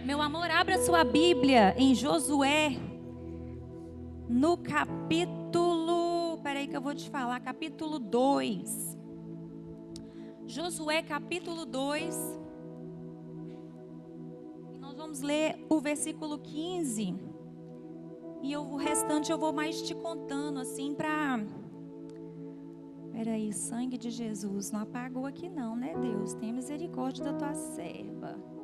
Meu amor, abra sua Bíblia em Josué, no capítulo, peraí que eu vou te falar, capítulo 2. Josué, capítulo 2. E nós vamos ler o versículo 15. E o restante eu vou mais te contando, assim, pra... Peraí, sangue de Jesus, não apagou aqui não, né, Deus? Tenha misericórdia da tua serva.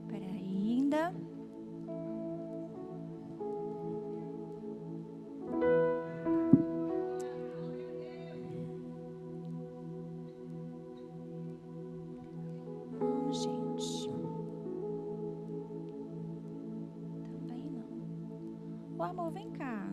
Peraí, ainda. Não, gente. Também não. Ô, amor, vem cá.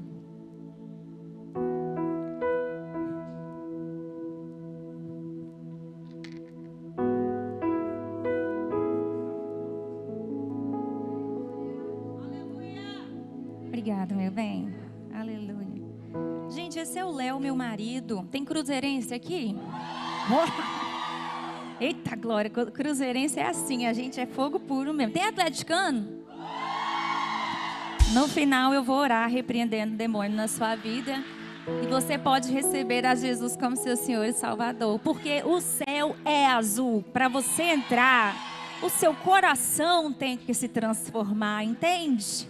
Obrigada, meu bem. Aleluia. Gente, esse é o Léo, meu marido. Tem cruzeirense aqui? Eita, glória. Cruzeirense é assim, a gente é fogo puro mesmo. Tem atleticano? No final eu vou orar repreendendo o demônio na sua vida. E você pode receber a Jesus como seu Senhor e Salvador. Porque o céu é azul. Para você entrar, o seu coração tem que se transformar, entende?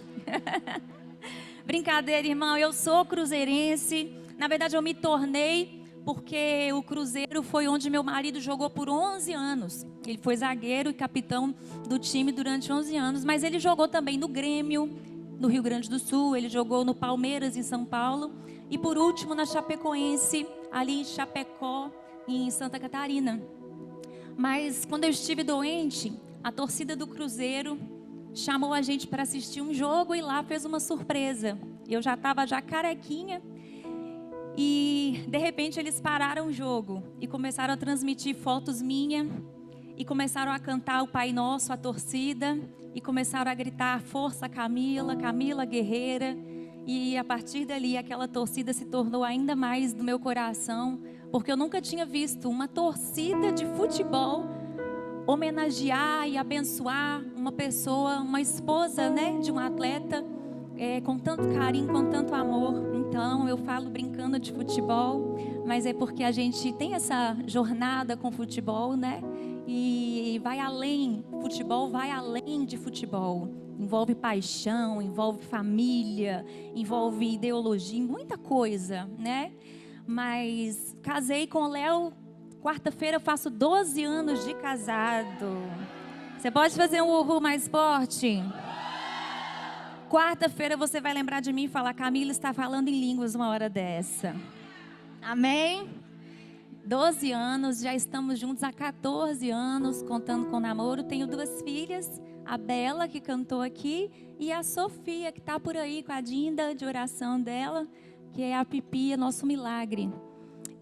Brincadeira, irmão, eu sou cruzeirense. Na verdade, eu me tornei porque o Cruzeiro foi onde meu marido jogou por 11 anos. Ele foi zagueiro e capitão do time durante 11 anos. Mas ele jogou também no Grêmio, no Rio Grande do Sul. Ele jogou no Palmeiras, em São Paulo. E por último, na Chapecoense, ali em Chapecó, em Santa Catarina. Mas quando eu estive doente, a torcida do Cruzeiro chamou a gente para assistir um jogo e lá fez uma surpresa. Eu já estava carequinha e de repente eles pararam o jogo e começaram a transmitir fotos minhas e começaram a cantar o Pai Nosso, a torcida, e começaram a gritar força Camila, Camila guerreira. E a partir dali aquela torcida se tornou ainda mais do meu coração, porque eu nunca tinha visto uma torcida de futebol homenagear e abençoar uma pessoa, uma esposa, né, de um atleta, com tanto carinho, com tanto amor. Então eu falo brincando de futebol, mas é porque a gente tem essa jornada com futebol, né? E vai além, futebol vai além de futebol. Envolve paixão, envolve família, envolve ideologia, muita coisa, né? Mas casei com o Léo. Quarta-feira eu faço 12 anos de casado. Você pode fazer um uhul mais forte? Quarta-feira você vai lembrar de mim e falar: Camila está falando em línguas uma hora dessa. Amém? 12 anos, já estamos juntos há 14 anos, contando com namoro. Tenho 2 filhas, a Bela, que cantou aqui, e a Sofia, que está por aí com a Dinda de oração dela, que é a Pipi, nosso milagre.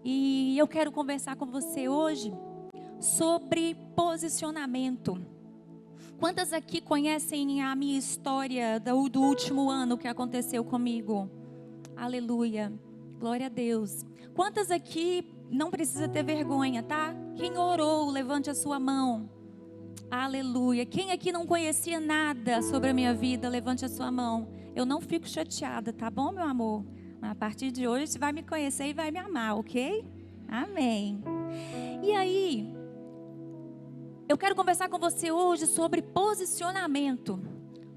E eu quero conversar com você hoje sobre posicionamento. Quantas aqui conhecem a minha história do último ano que aconteceu comigo? Aleluia, glória a Deus. Quantas aqui, não precisa ter vergonha, tá? Quem orou, levante a sua mão. Aleluia. Quem aqui não conhecia nada sobre a minha vida, levante a sua mão. Eu não fico chateada, tá bom, meu amor? A partir de hoje você vai me conhecer e vai me amar, ok? Amém. E aí, eu quero conversar com você hoje sobre posicionamento.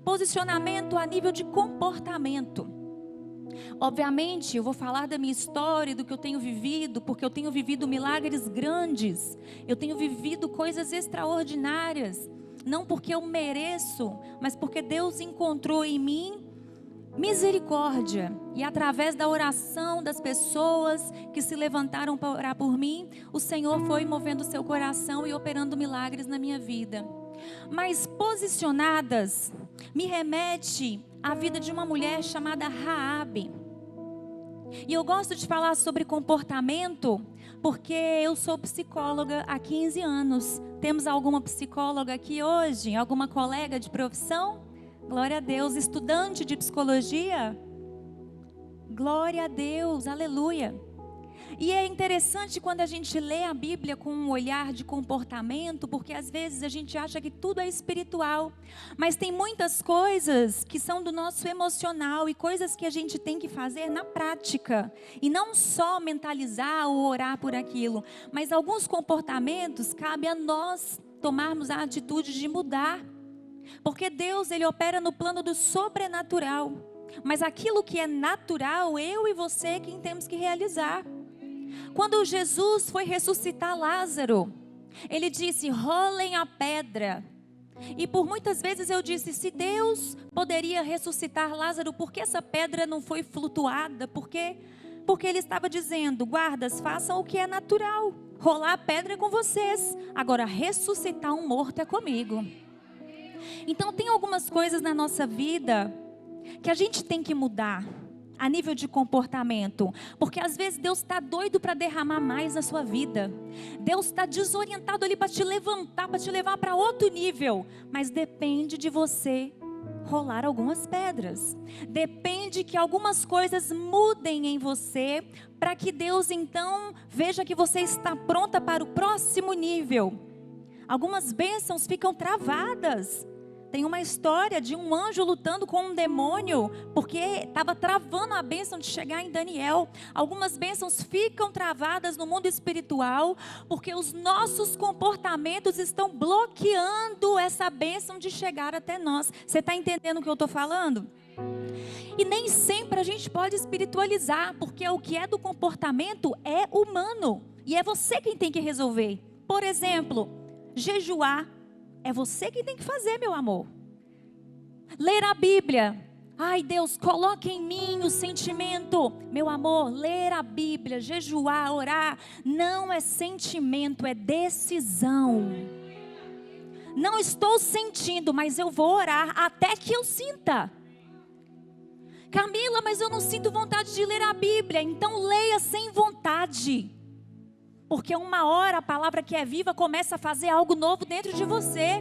Posicionamento a nível de comportamento. Obviamente, eu vou falar da minha história, do que eu tenho vivido, porque eu tenho vivido milagres grandes. Eu tenho vivido coisas extraordinárias. Não porque eu mereço, mas porque Deus encontrou em mim misericórdia, e através da oração das pessoas que se levantaram para orar por mim, o Senhor foi movendo o seu coração e operando milagres na minha vida. Mas posicionadas me remete à vida de uma mulher chamada Raabe. E eu gosto de falar sobre comportamento porque eu sou psicóloga há 15 anos. Temos alguma psicóloga aqui hoje? Alguma colega de profissão? Glória a Deus. Estudante de psicologia? Glória a Deus, aleluia. E é interessante quando a gente lê a Bíblia com um olhar de comportamento, porque às vezes a gente acha que tudo é espiritual, mas tem muitas coisas que são do nosso emocional e coisas que a gente tem que fazer na prática, e não só mentalizar ou orar por aquilo, mas alguns comportamentos cabe a nós tomarmos a atitude de mudar, porque Deus, Ele opera no plano do sobrenatural, mas aquilo que é natural, eu e você quem temos que realizar. Quando Jesus foi ressuscitar Lázaro, Ele disse, rolem a pedra. E por muitas vezes eu disse, se Deus poderia ressuscitar Lázaro, por que essa pedra não foi flutuada? Por quê? Porque Ele estava dizendo, guardas, façam o que é natural. Rolar a pedra é com vocês. Agora, ressuscitar um morto é comigo. Então tem algumas coisas na nossa vida que a gente tem que mudar a nível de comportamento, porque às vezes Deus está doido para derramar mais na sua vida, Deus está desorientado ali para te levantar, para te levar para outro nível, mas depende de você rolar algumas pedras, depende que algumas coisas mudem em você, para que Deus então veja que você está pronta para o próximo nível. Algumas bênçãos ficam travadas. Tem uma história de um anjo lutando com um demônio, porque estava travando a bênção de chegar em Daniel. Algumas bênçãos ficam travadas no mundo espiritual, porque os nossos comportamentos estão bloqueando essa bênção de chegar até nós. Você está entendendo o que eu estou falando? E nem sempre a gente pode espiritualizar, porque o que é do comportamento é humano, e é você quem tem que resolver. Por exemplo, jejuar. É você que tem que fazer, meu amor. Ler a Bíblia. Ai, Deus, coloque em mim o sentimento. Meu amor, ler a Bíblia, jejuar, orar, não é sentimento, é decisão. Não estou sentindo, mas eu vou orar até que eu sinta. Camila, mas eu não sinto vontade de ler a Bíblia. Então leia sem vontade. Porque uma hora a palavra que é viva começa a fazer algo novo dentro de você.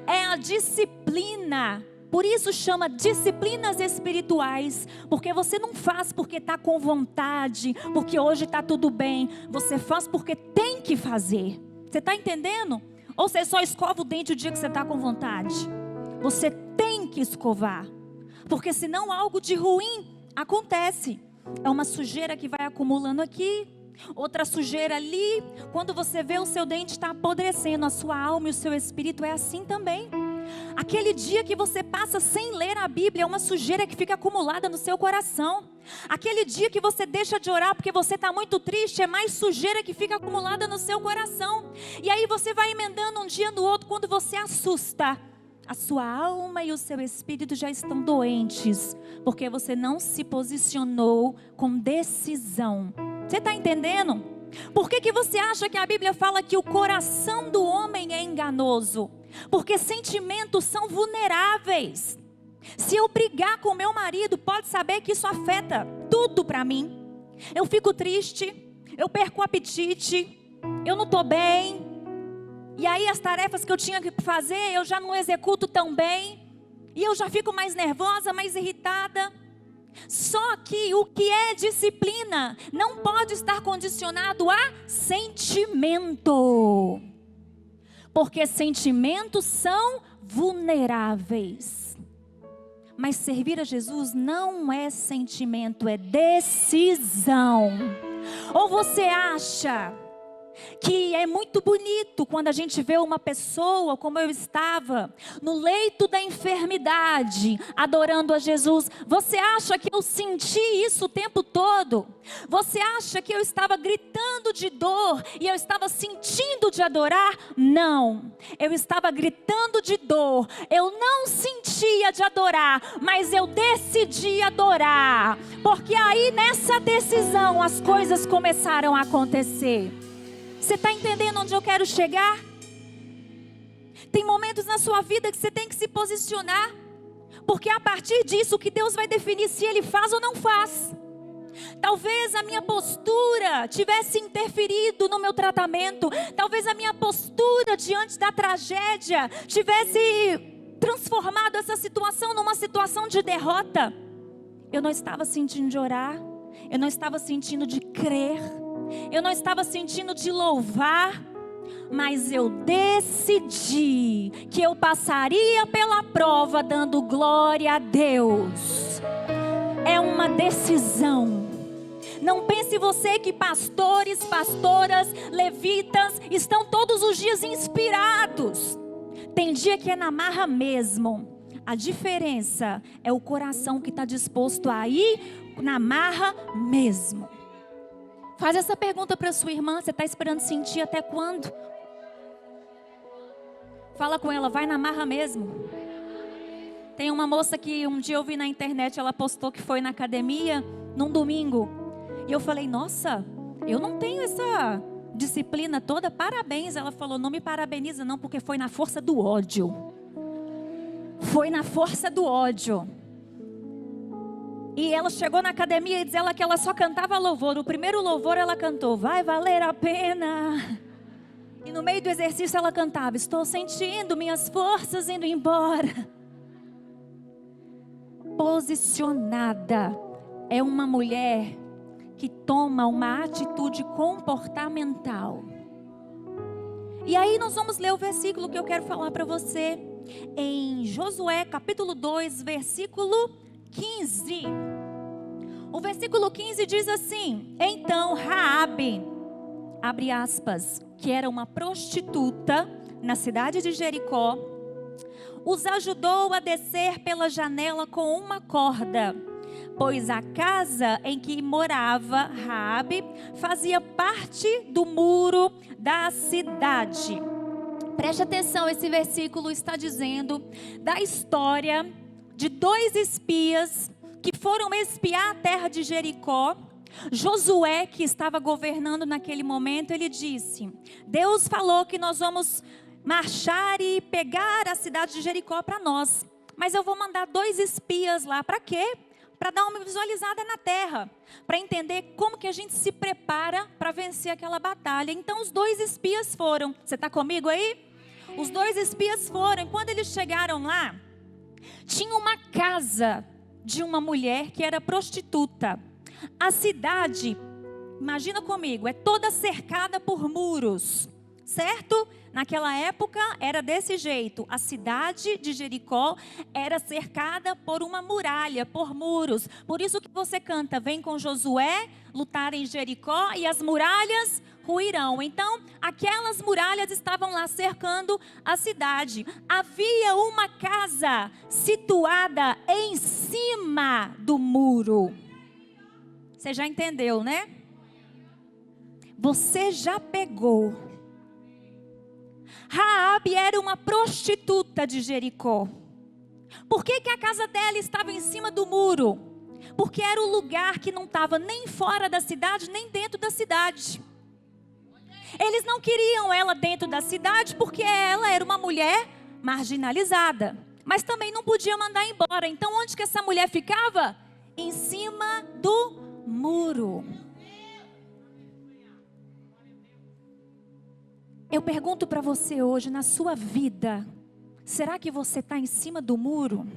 É a disciplina. Por isso chama disciplinas espirituais. Porque você não faz porque está com vontade, porque hoje está tudo bem. Você faz porque tem que fazer. Você está entendendo? Ou você só escova o dente o dia que você está com vontade? Você tem que escovar. Porque senão algo de ruim acontece. É uma sujeira que vai acumulando aqui, outra sujeira ali. Quando você vê, o seu dente está apodrecendo, a sua alma e o seu espírito é assim também. Aquele dia que você passa sem ler a Bíblia é uma sujeira que fica acumulada no seu coração. Aquele dia que você deixa de orar porque você está muito triste, é mais sujeira que fica acumulada no seu coração. E aí você vai emendando um dia no outro. Quando você assusta, a sua alma e o seu espírito já estão doentes, porque você não se posicionou com decisão. Você está entendendo? Por que você acha que a Bíblia fala que o coração do homem é enganoso? Porque sentimentos são vulneráveis. Se eu brigar com meu marido, pode saber que isso afeta tudo para mim. Eu fico triste, eu perco o apetite, eu não estou bem. E aí as tarefas que eu tinha que fazer, eu já não executo tão bem. E eu já fico mais nervosa, mais irritada. Só que o que é disciplina não pode estar condicionado a sentimento. Porque sentimentos são vulneráveis. Mas servir a Jesus não é sentimento, é decisão. Ou você acha que é muito bonito quando a gente vê uma pessoa como eu estava, no leito da enfermidade, adorando a Jesus? Você acha que eu senti isso o tempo todo? Você acha que eu estava gritando de dor e eu estava sentindo de adorar? Não, eu estava gritando de dor, eu não sentia de adorar, mas eu decidi adorar, porque aí nessa decisão as coisas começaram a acontecer. Você está entendendo onde eu quero chegar? Tem momentos na sua vida que você tem que se posicionar, porque é a partir disso que Deus vai definir se Ele faz ou não faz. Talvez a minha postura tivesse interferido no meu tratamento, talvez a minha postura diante da tragédia tivesse transformado essa situação numa situação de derrota. Eu não estava sentindo de orar, eu não estava sentindo de crer. eu não estava sentindo de louvar, mas eu decidi que eu passaria pela prova dando glória a Deus. É uma decisão. Não pense você que pastores, pastoras, levitas estão todos os dias inspirados. Tem dia que é na marra mesmo. A diferença é o coração que está disposto a ir na marra mesmo. Faz essa pergunta para sua irmã. Você está esperando sentir até quando? Fala com ela, vai na marra mesmo. Tem uma moça que um dia eu vi na internet, ela postou que foi na academia num domingo. E eu falei, nossa, eu não tenho essa disciplina toda, parabéns. Ela falou, não me parabeniza não, porque foi na força do ódio. Foi na força do ódio. E ela chegou na academia e diz ela que ela só cantava louvor. O primeiro louvor ela cantou, vai valer a pena. E no meio do exercício ela cantava, estou sentindo minhas forças indo embora. Posicionada é uma mulher que toma uma atitude comportamental. E aí nós vamos ler o versículo que eu quero falar para você. Em Josué capítulo 2, versículo 15. O versículo 15 diz assim: então Raabe, abre aspas, que era uma prostituta na cidade de Jericó, os ajudou a descer pela janela com uma corda, pois a casa em que morava Raabe fazia parte do muro da cidade. Preste atenção, esse versículo está dizendo da história de 2 espias que foram espiar a terra de Jericó. Josué, que estava governando naquele momento, ele disse: Deus falou que nós vamos marchar e pegar a cidade de Jericó para nós, mas eu vou mandar 2 espias lá, para quê? Para dar uma visualizada na terra, para entender como que a gente se prepara para vencer aquela batalha. Então os 2 espias foram. Você está comigo aí? Os 2 espias foram. Quando eles chegaram lá, tinha uma casa de uma mulher que era prostituta. A cidade, imagina comigo, é toda cercada por muros, certo? Naquela época era desse jeito. A cidade de Jericó era cercada por uma muralha, por muros. Por isso que você canta, vem com Josué lutar em Jericó e as muralhas ruirão. Então, aquelas muralhas estavam lá cercando a cidade. Havia uma casa situada em cima do muro. Você já entendeu, né? Você já pegou. Raabe era uma prostituta de Jericó. Por que que a casa dela estava em cima do muro? Porque era o lugar que não estava nem fora da cidade, nem dentro da cidade. Eles não queriam ela dentro da cidade porque ela era uma mulher marginalizada. Mas também não podia mandar embora. Então onde que essa mulher ficava? Em cima do muro. Eu pergunto para você hoje, na sua vida, será que você está em cima do muro?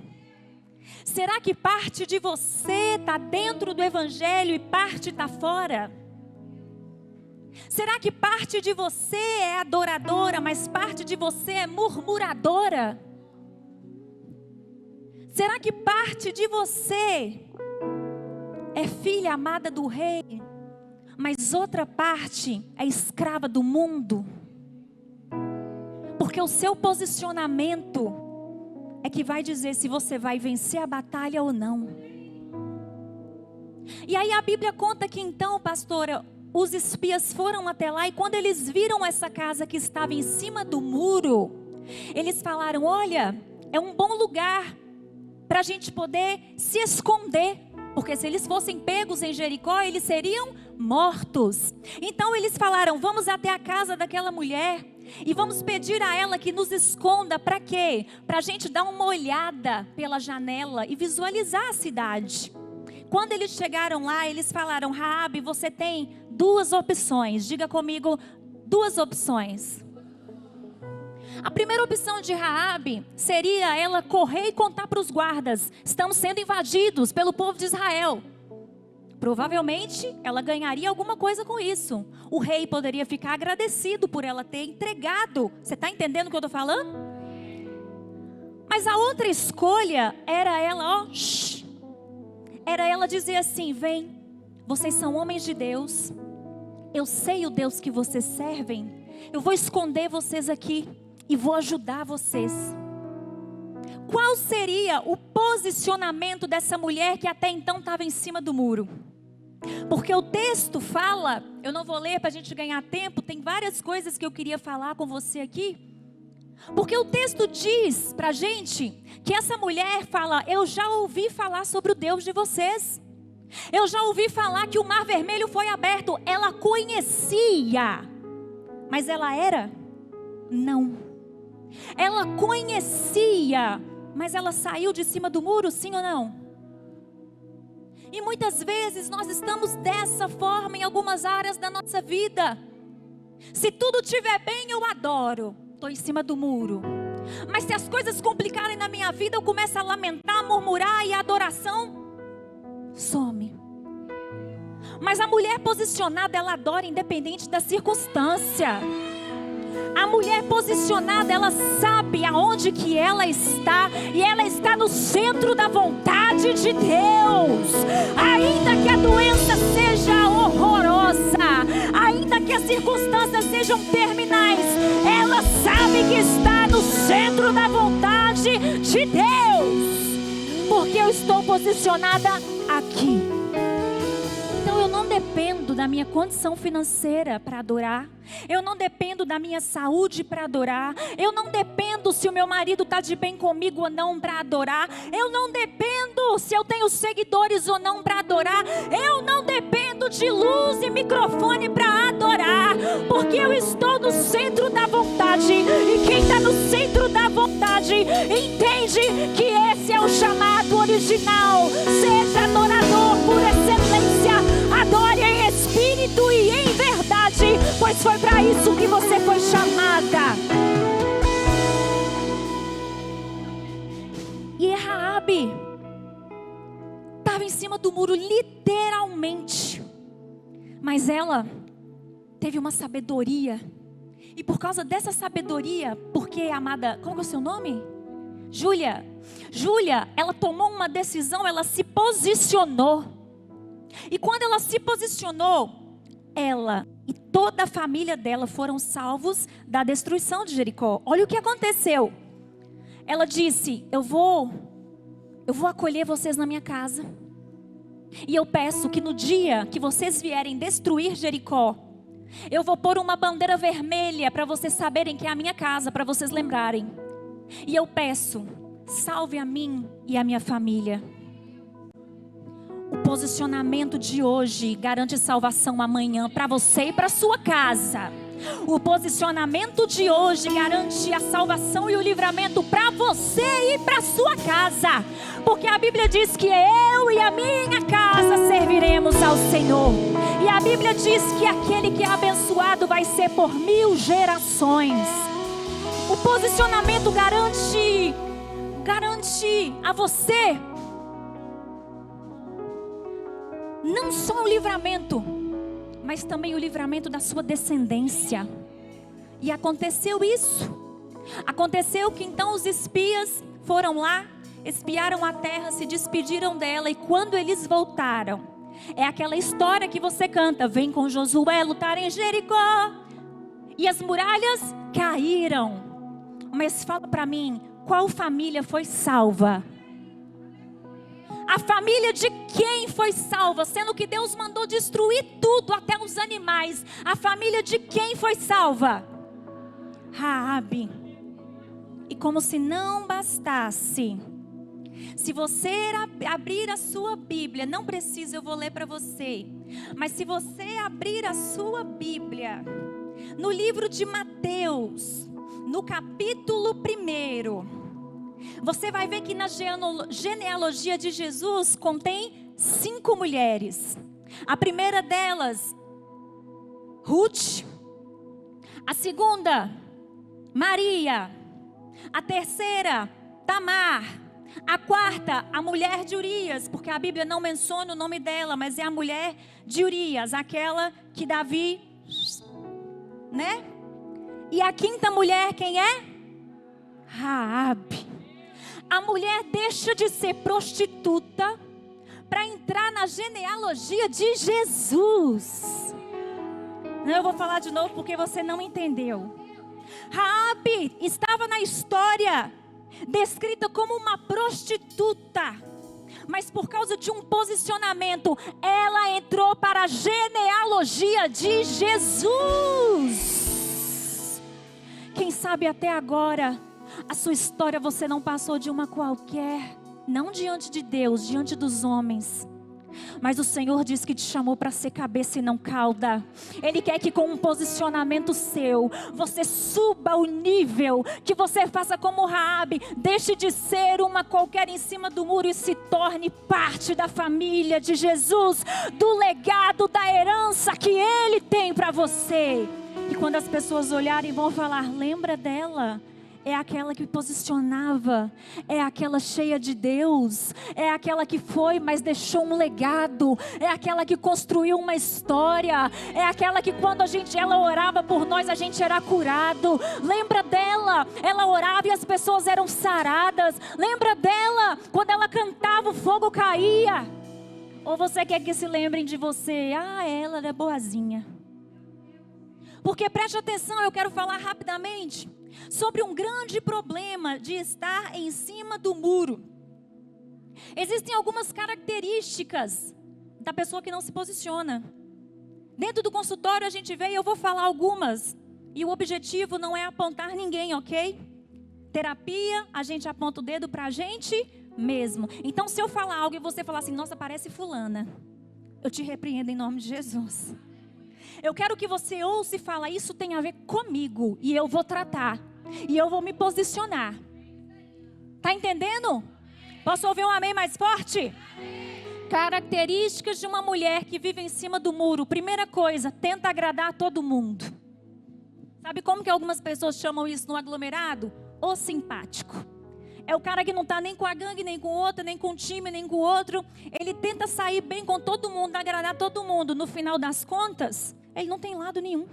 Será que parte de você está dentro do evangelho e parte está fora? Será que parte de você é adoradora, mas parte de você é murmuradora? Será que parte de você é filha amada do rei, mas outra parte é escrava do mundo? Porque o seu posicionamento é que vai dizer se você vai vencer a batalha ou não. E aí a Bíblia conta que então, pastora, os espias foram até lá e quando eles viram essa casa que estava em cima do muro, eles falaram, olha, é um bom lugar para a gente poder se esconder. Porque se eles fossem pegos em Jericó, eles seriam mortos. Então eles falaram, vamos até a casa daquela mulher e vamos pedir a ela que nos esconda. Para quê? Para a gente dar uma olhada pela janela e visualizar a cidade. Quando eles chegaram lá, eles falaram, Raabe, você tem 2 opções. Diga comigo, 2 opções. A primeira opção de Raabe seria ela correr e contar para os guardas, estamos sendo invadidos pelo povo de Israel. Provavelmente ela ganharia alguma coisa com isso. O rei poderia ficar agradecido por ela ter entregado. Você está entendendo o que eu estou falando? Mas a outra escolha era ela, era ela dizer assim: vem, vocês são homens de Deus, eu sei o Deus que vocês servem, eu vou esconder vocês aqui e vou ajudar vocês. Qual seria o posicionamento dessa mulher que até então estava em cima do muro? Porque o texto fala, eu não vou ler para a gente ganhar tempo, tem várias coisas que eu queria falar com você aqui. Porque o texto diz para a gente que essa mulher fala: eu já ouvi falar sobre o Deus de vocês. Eu já ouvi falar que o Mar Vermelho foi aberto. Ela conhecia, mas ela era? Não. Ela conhecia, mas ela saiu de cima do muro, sim ou não? E muitas vezes nós estamos dessa forma em algumas áreas da nossa vida. Se tudo estiver bem, eu adoro, estou em cima do muro. Mas se as coisas complicarem na minha vida, eu começo a lamentar, murmurar, e a adoração some. Mas a mulher posicionada, ela adora independente da circunstância. A mulher posicionada, ela sabe aonde que ela está, e ela está no centro da vontade de Deus. Ainda que a doença seja horrorosa, ainda que as circunstâncias sejam terminais, ela sabe que está no centro da vontade de Deus, porque eu estou posicionada aqui. Então eu não dependo da minha condição financeira para adorar. Eu não dependo da minha saúde para adorar. Eu não dependo se o meu marido está de bem comigo ou não para adorar. Eu não dependo se eu tenho seguidores ou não para adorar. Eu não dependo de luz e microfone para adorar, porque eu estou no centro da vontade. E quem está no centro da vontade entende que esse é o chamado original. Seja adorador por excelência. Adore em espírito e em verdade, pois foi para isso que você foi chamada. E Raabe estava em cima do muro, literalmente. Mas ela teve uma sabedoria. E por causa dessa sabedoria, porque, amada, qual é o seu nome? Júlia, ela tomou uma decisão, ela se posicionou. E quando ela se posicionou, ela e toda a família dela foram salvos da destruição de Jericó. Olha o que aconteceu. Ela disse: eu vou acolher vocês na minha casa. E eu peço que no dia que vocês vierem destruir Jericó, eu vou pôr uma bandeira vermelha para vocês saberem que é a minha casa, para vocês lembrarem. E eu peço, salve a mim e a minha família. O posicionamento de hoje garante salvação amanhã para você e para sua casa. O posicionamento de hoje garante a salvação e o livramento para você e para sua casa. Porque a Bíblia diz que eu e a minha casa serviremos ao Senhor. E a Bíblia diz que aquele que é abençoado vai ser por 1000 gerações. O posicionamento garante a você não só o livramento, mas também o livramento da sua descendência. E aconteceu isso. Aconteceu que então os espias foram lá, espiaram a terra, se despediram dela. E quando eles voltaram, é aquela história que você canta: vem com Josué lutar em Jericó, e as muralhas caíram. Mas fala para mim, qual família foi salva? A família de quem foi salva? Sendo que Deus mandou destruir tudo, até os animais. A família de quem foi salva? Raabe. E como se não bastasse, se você abrir a sua Bíblia, não precisa, eu vou ler para você. Mas se você abrir a sua Bíblia, no livro de Mateus, no capítulo 1, você vai ver que na genealogia de Jesus contém 5 mulheres. A primeira delas, Ruth. A segunda, Maria. A terceira, Tamar. A quarta, a mulher de Urias, porque a Bíblia não menciona o nome dela, mas é a mulher de Urias, aquela que Davi, né? E a quinta mulher, quem é? Raabe. A mulher deixa de ser prostituta para entrar na genealogia de Jesus. Eu vou falar de novo porque você não entendeu. Raabe estava na história descrita como uma prostituta, mas por causa de um posicionamento, ela entrou para a genealogia de Jesus. Quem sabe até agora a sua história você não passou de uma qualquer, não diante de Deus, diante dos homens. Mas o Senhor diz que te chamou para ser cabeça e não cauda. Ele quer que com um posicionamento seu, você suba o nível, que você faça como Raabe, deixe de ser uma qualquer em cima do muro e se torne parte da família de Jesus, do legado, da herança que Ele tem para você. E quando as pessoas olharem vão falar, lembra dela? É aquela que posicionava, é aquela cheia de Deus, é aquela que foi, mas deixou um legado, é aquela que construiu uma história, é aquela que quando ela orava por nós, a gente era curado. Lembra dela? Ela orava e as pessoas eram saradas. Lembra dela? Quando ela cantava, o fogo caía. Ou você quer que se lembrem de você? Ela era boazinha. Porque preste atenção, eu quero falar rapidamente sobre um grande problema de estar em cima do muro. Existem algumas características da pessoa que não se posiciona. Dentro do consultório a gente vê e eu vou falar algumas. E o objetivo não é apontar ninguém, ok? Terapia, a gente aponta o dedo pra gente mesmo. Então se eu falar algo e você falar assim, nossa, parece fulana, eu te repreendo em nome de Jesus. Eu quero que você ouça e fale, isso tem a ver comigo. E eu vou tratar. E eu vou me posicionar. Tá entendendo? Posso ouvir um amém mais forte? Amém. Características de uma mulher que vive em cima do muro. Primeira coisa, tenta agradar todo mundo. Sabe como que algumas pessoas chamam isso no aglomerado? O simpático. É o cara que não está nem com a gangue, nem com outra, nem com um time, nem com o outro. Ele tenta sair bem com todo mundo, agradar todo mundo. No final das contas, ele não tem lado nenhum.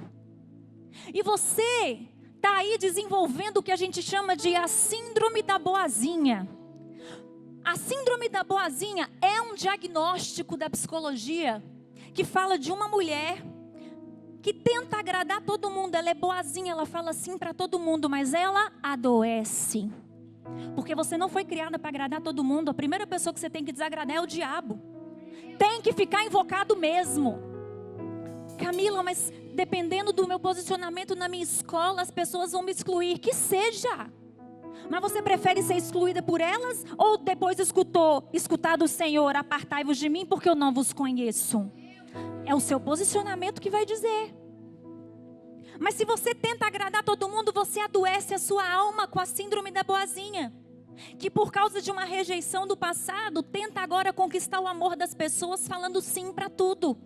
E você está aí desenvolvendo o que a gente chama de a síndrome da boazinha. A síndrome da boazinha é um diagnóstico da psicologia que fala de uma mulher que tenta agradar todo mundo. Ela é boazinha, ela fala sim para todo mundo, mas ela adoece. Porque você não foi criada para agradar todo mundo. A primeira pessoa que você tem que desagradar é o diabo. Tem que ficar invocado mesmo. Camila, mas dependendo do meu posicionamento na minha escola, as pessoas vão me excluir. Que seja. Mas você prefere ser excluída por elas? Ou depois escutar do Senhor, apartai-vos de mim porque eu não vos conheço? É o seu posicionamento que vai dizer. Mas se você tenta agradar todo mundo, você adoece a sua alma com a síndrome da boazinha. Que por causa de uma rejeição do passado, tenta agora conquistar o amor das pessoas falando sim para tudo.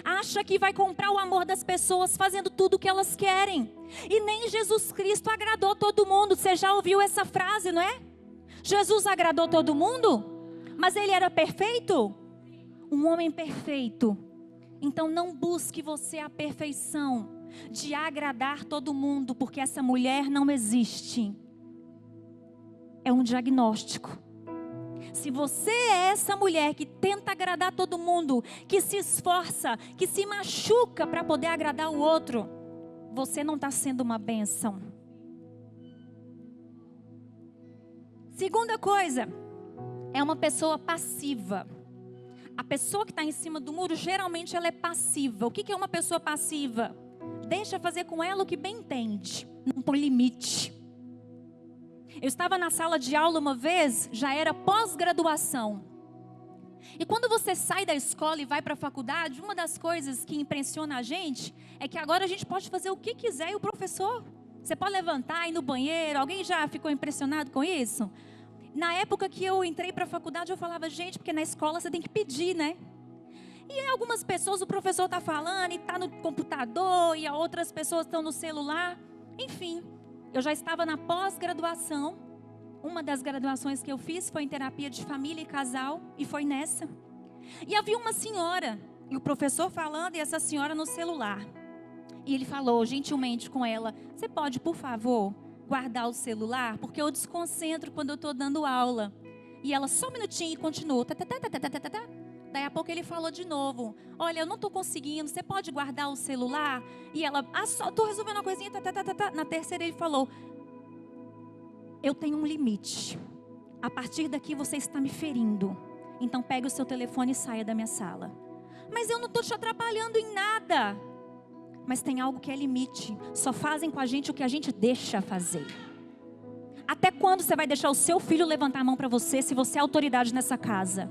Acha que vai comprar o amor das pessoas fazendo tudo o que elas querem. E nem Jesus Cristo agradou todo mundo. Você já ouviu essa frase, não é? Jesus agradou todo mundo? Mas ele era perfeito? Um homem perfeito. Então não busque você a perfeição de agradar todo mundo, porque essa mulher não existe. É um diagnóstico. Se você é essa mulher que tenta agradar todo mundo, que se esforça, que se machuca para poder agradar o outro, você não está sendo uma bênção. Segunda coisa, é uma pessoa passiva. A pessoa que está em cima do muro, geralmente ela é passiva. O que é uma pessoa passiva? Deixa fazer com ela o que bem entende, não põe limite. Eu estava na sala de aula uma vez, já era pós-graduação. E quando você sai da escola e vai para a faculdade, uma das coisas que impressiona a gente é que agora a gente pode fazer o que quiser e o professor, você pode levantar, ir no banheiro. Alguém já ficou impressionado com isso? Na época que eu entrei para a faculdade, eu falava, gente, porque na escola você tem que pedir, né? E algumas pessoas o professor está falando e está no computador, e outras pessoas estão no celular. Enfim, eu já estava na pós-graduação Uma das graduações que eu fiz foi em terapia de família e casal, e foi nessa. E havia uma senhora, e o professor falando, e essa senhora no celular. E ele falou gentilmente com ela: você pode, por favor, guardar o celular? Porque eu desconcentro quando eu estou dando aula. E ela, só um minutinho, e continuou. Daí a pouco ele falou de novo: olha, eu não estou conseguindo, você pode guardar o celular? E ela, só estou resolvendo uma coisinha. Na terceira ele falou: eu tenho um limite. A partir daqui você está me ferindo. Então pegue o seu telefone e saia da minha sala. Mas eu não estou te atrapalhando em nada. Mas tem algo que é limite. Só fazem com a gente o que a gente deixa fazer. Até quando você vai deixar o seu filho levantar a mão para você, se você é autoridade nessa casa?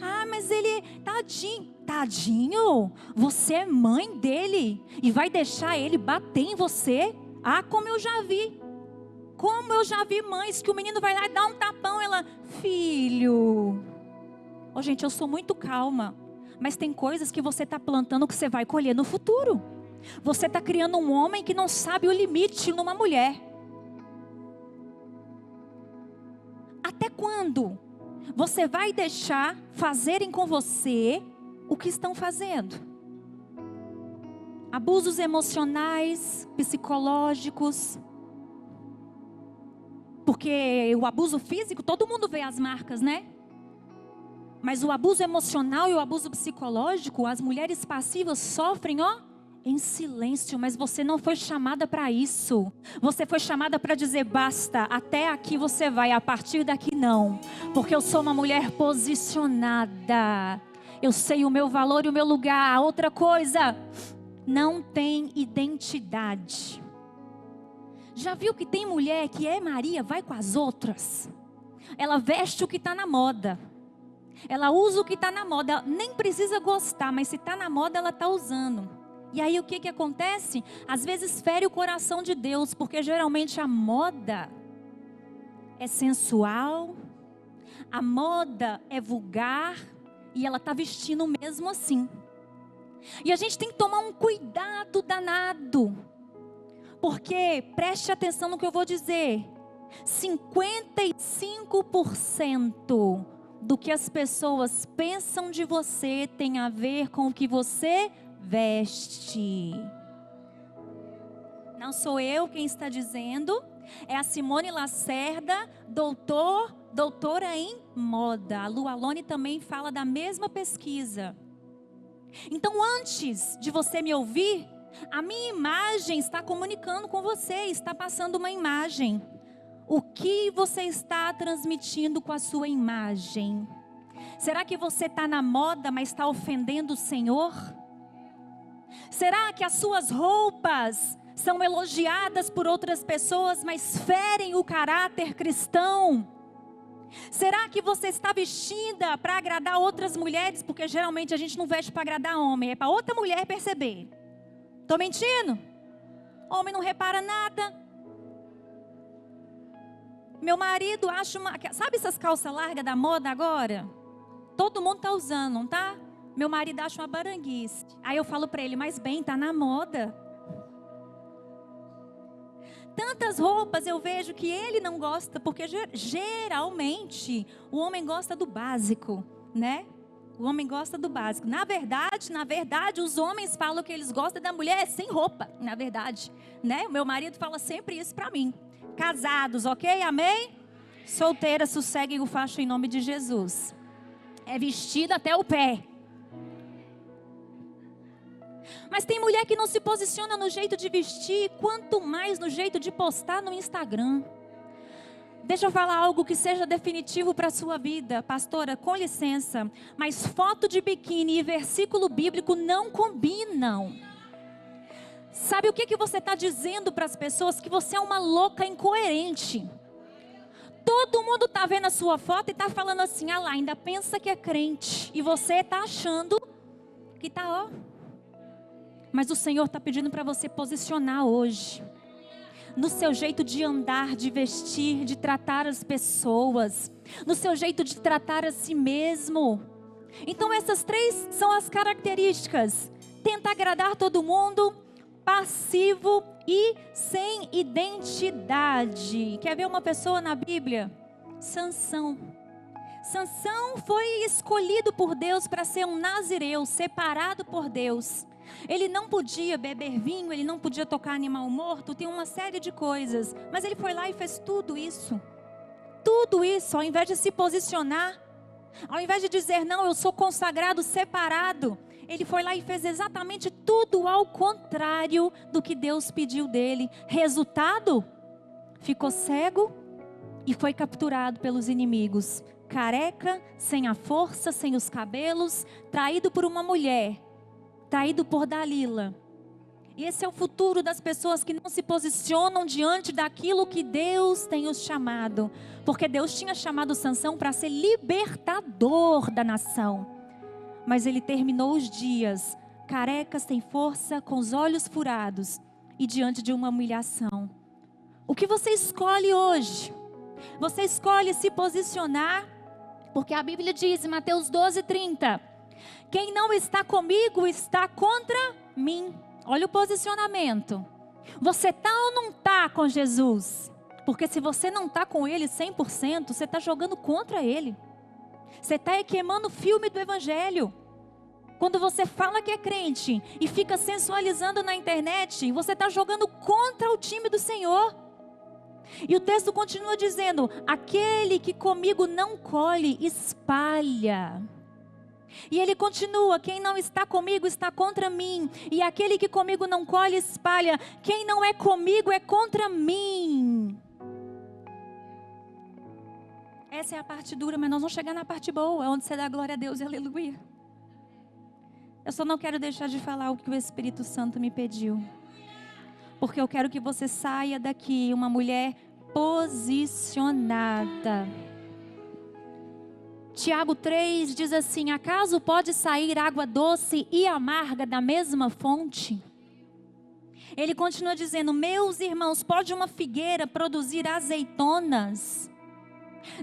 Ah, mas ele, tadinho. Tadinho? Você é mãe dele e vai deixar ele bater em você? Ah, como eu já vi. Como eu já vi mães que o menino vai lá e dá um tapão, ela, filho. Gente, eu sou muito calma. Mas tem coisas que você está plantando que você vai colher no futuro. Você está criando um homem que não sabe o limite numa mulher. Até quando você vai deixar fazerem com você o que estão fazendo? Abusos emocionais, psicológicos. Porque o abuso físico, todo mundo vê as marcas, né? Mas o abuso emocional e o abuso psicológico, as mulheres passivas sofrem, em silêncio. Mas você não foi chamada para isso. Você foi chamada para dizer: basta, até aqui você vai, a partir daqui não. Porque eu sou uma mulher posicionada. Eu sei o meu valor e o meu lugar. Outra coisa, não tem identidade. Já viu que tem mulher que é Maria, vai com as outras? Ela veste o que está na moda. Ela usa o que está na moda. Ela nem precisa gostar, mas se está na moda, ela está usando. E aí o que acontece? Às vezes fere o coração de Deus, porque geralmente a moda é sensual, a moda é vulgar, e ela está vestindo mesmo assim. E a gente tem que tomar um cuidado danado. Porque, preste atenção no que eu vou dizer, 55% do que as pessoas pensam de você tem a ver com o que você veste. Não sou eu quem está dizendo, é a Simone Lacerda, doutora em moda. A Lu Alone também fala da mesma pesquisa. Então, antes de você me ouvir, a minha imagem está comunicando com você, está passando uma imagem. O que você está transmitindo com a sua imagem? Será que você está na moda, mas está ofendendo o Senhor? Será que as suas roupas são elogiadas por outras pessoas, mas ferem o caráter cristão? Será que você está vestida para agradar outras mulheres? Porque geralmente a gente não veste para agradar homem, é para outra mulher perceber. Estou mentindo? Homem não repara nada. Meu marido acha sabe essas calças largas da moda agora? Todo mundo está usando, não tá? Meu marido acha uma baranguice. Aí eu falo para ele: mas bem, tá na moda. Tantas roupas eu vejo que ele não gosta, porque geralmente o homem gosta do básico, né? O homem gosta do básico. Na verdade, os homens falam que eles gostam da mulher sem roupa, na verdade, né? O meu marido fala sempre isso para mim. Casados, ok? Amém? Solteiras, sosseguem o facho em nome de Jesus. É vestido até o pé. Mas tem mulher que não se posiciona no jeito de vestir, quanto mais no jeito de postar no Instagram. Deixa eu falar algo que seja definitivo para a sua vida. Pastora, com licença, mas foto de biquíni e versículo bíblico não combinam. Sabe o que você está dizendo para as pessoas? Que você é uma louca incoerente. Todo mundo está vendo a sua foto e está falando assim: ah lá, ainda pensa que é crente. E você está achando que está, Mas o Senhor está pedindo para você posicionar hoje. No seu jeito de andar, de vestir, de tratar as pessoas. No seu jeito de tratar a si mesmo. Então essas 3 são as características. Tenta agradar todo mundo, passivo e sem identidade. Quer ver uma pessoa na Bíblia? Sansão. Sansão foi escolhido por Deus para ser um nazireu, separado por Deus. Ele não podia beber vinho, ele não podia tocar animal morto, tem uma série de coisas. Mas ele foi lá e fez tudo isso. Tudo isso, ao invés de se posicionar, ao invés de dizer, não, eu sou consagrado, separado, ele foi lá e fez exatamente tudo ao contrário do que Deus pediu dele. Resultado, ficou cego e foi capturado pelos inimigos. Careca, sem a força, sem os cabelos, traído por uma mulher, traído por Dalila. E esse é o futuro das pessoas que não se posicionam diante daquilo que Deus tem os chamado. Porque Deus tinha chamado Sansão para ser libertador da nação. Mas ele terminou os dias careca, sem força, com os olhos furados e diante de uma humilhação. O que você escolhe hoje? Você escolhe se posicionar, porque a Bíblia diz em Mateus 12:30, quem não está comigo está contra mim. Olha o posicionamento. Você está ou não está com Jesus? Porque se você não está com Ele 100%, você está jogando contra Ele. Você está queimando o filme do Evangelho. Quando você fala que é crente e fica sensualizando na internet, você está jogando contra o time do Senhor. E o texto continua dizendo, aquele que comigo não colhe, espalha. E ele continua, quem não está comigo está contra mim. E aquele que comigo não colhe, espalha. Quem não é comigo é contra mim. Essa é a parte dura, mas nós vamos chegar na parte boa, onde você dá glória a Deus e aleluia. Eu só não quero deixar de falar o que o Espírito Santo me pediu. Porque eu quero que você saia daqui uma mulher posicionada. Tiago 3 diz assim, acaso pode sair água doce e amarga da mesma fonte? Ele continua dizendo, meus irmãos, pode uma figueira produzir azeitonas?